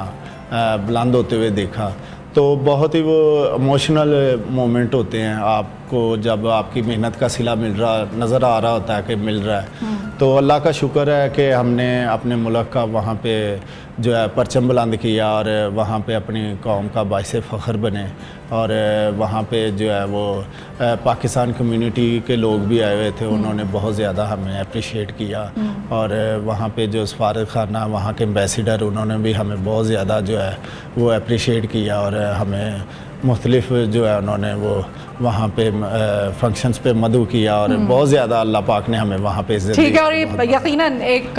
بلند ہوتے ہوئے دیکھا. تو بہت ہی وہ ایموشنل مومنٹ ہوتے ہیں آپ کو جب آپ کی محنت کا صلہ مل رہا نظر آ رہا ہوتا ہے کہ مل رہا ہے. تو اللہ کا شکر ہے کہ ہم نے اپنے ملک کا وہاں پہ جو ہے پرچم بلند کیا اور وہاں پہ اپنی قوم کا باعث فخر بنے. اور وہاں پہ جو ہے وہ پاکستان کمیونٹی کے لوگ بھی آئے ہوئے تھے, انہوں نے بہت زیادہ ہمیں اپریشیٹ کیا. اور وہاں پہ جو سفارت خانہ وہاں کے ایمبیسیڈر انہوں نے بھی ہمیں بہت زیادہ جو ہے وہ اپریشیٹ کیا اور ہمیں مختلف جو ہے انہوں نے وہ وہاں پہ فنکشنز پہ مدعو کیا اور بہت زیادہ اللہ پاک نے ہمیں وہاں پہ عزت دی. ٹھیک ہے, اور یہ یقیناً ایک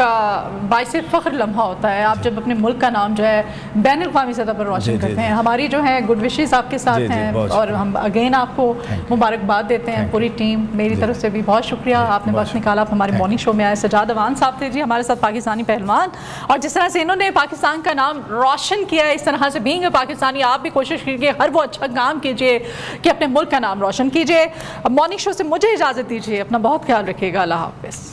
باعث فخر لمحہ ہوتا ہے آپ جب اپنے ملک کا نام جو ہے بین الاقوامی سطح پر روشن کرتے ہیں. ہماری جو ہے گڈ وشز آپ کے ساتھ ہیں اور ہم اگین آپ کو مبارکباد دیتے ہیں. پوری ٹیم میری طرف سے بھی بہت شکریہ, آپ نے وقت نکالا, آپ ہمارے مارننگ شو میں آئے. سجاد اوان صاحب تھے جی ہمارے ساتھ, پاکستانی پہلوان, اور جس طرح سے انہوں نے پاکستان کا نام روشن کیا ہے, اس طرح سے بینگ پاکستانی آپ بھی کوشش کیجیے, ہر وہ اچھا کام کیجیے کہ اپنے ملک کا نام روشن کیجیے. اب مارننگ شو سے مجھے اجازت دیجیے, اپنا بہت خیال رکھیے گا, اللہ حافظ.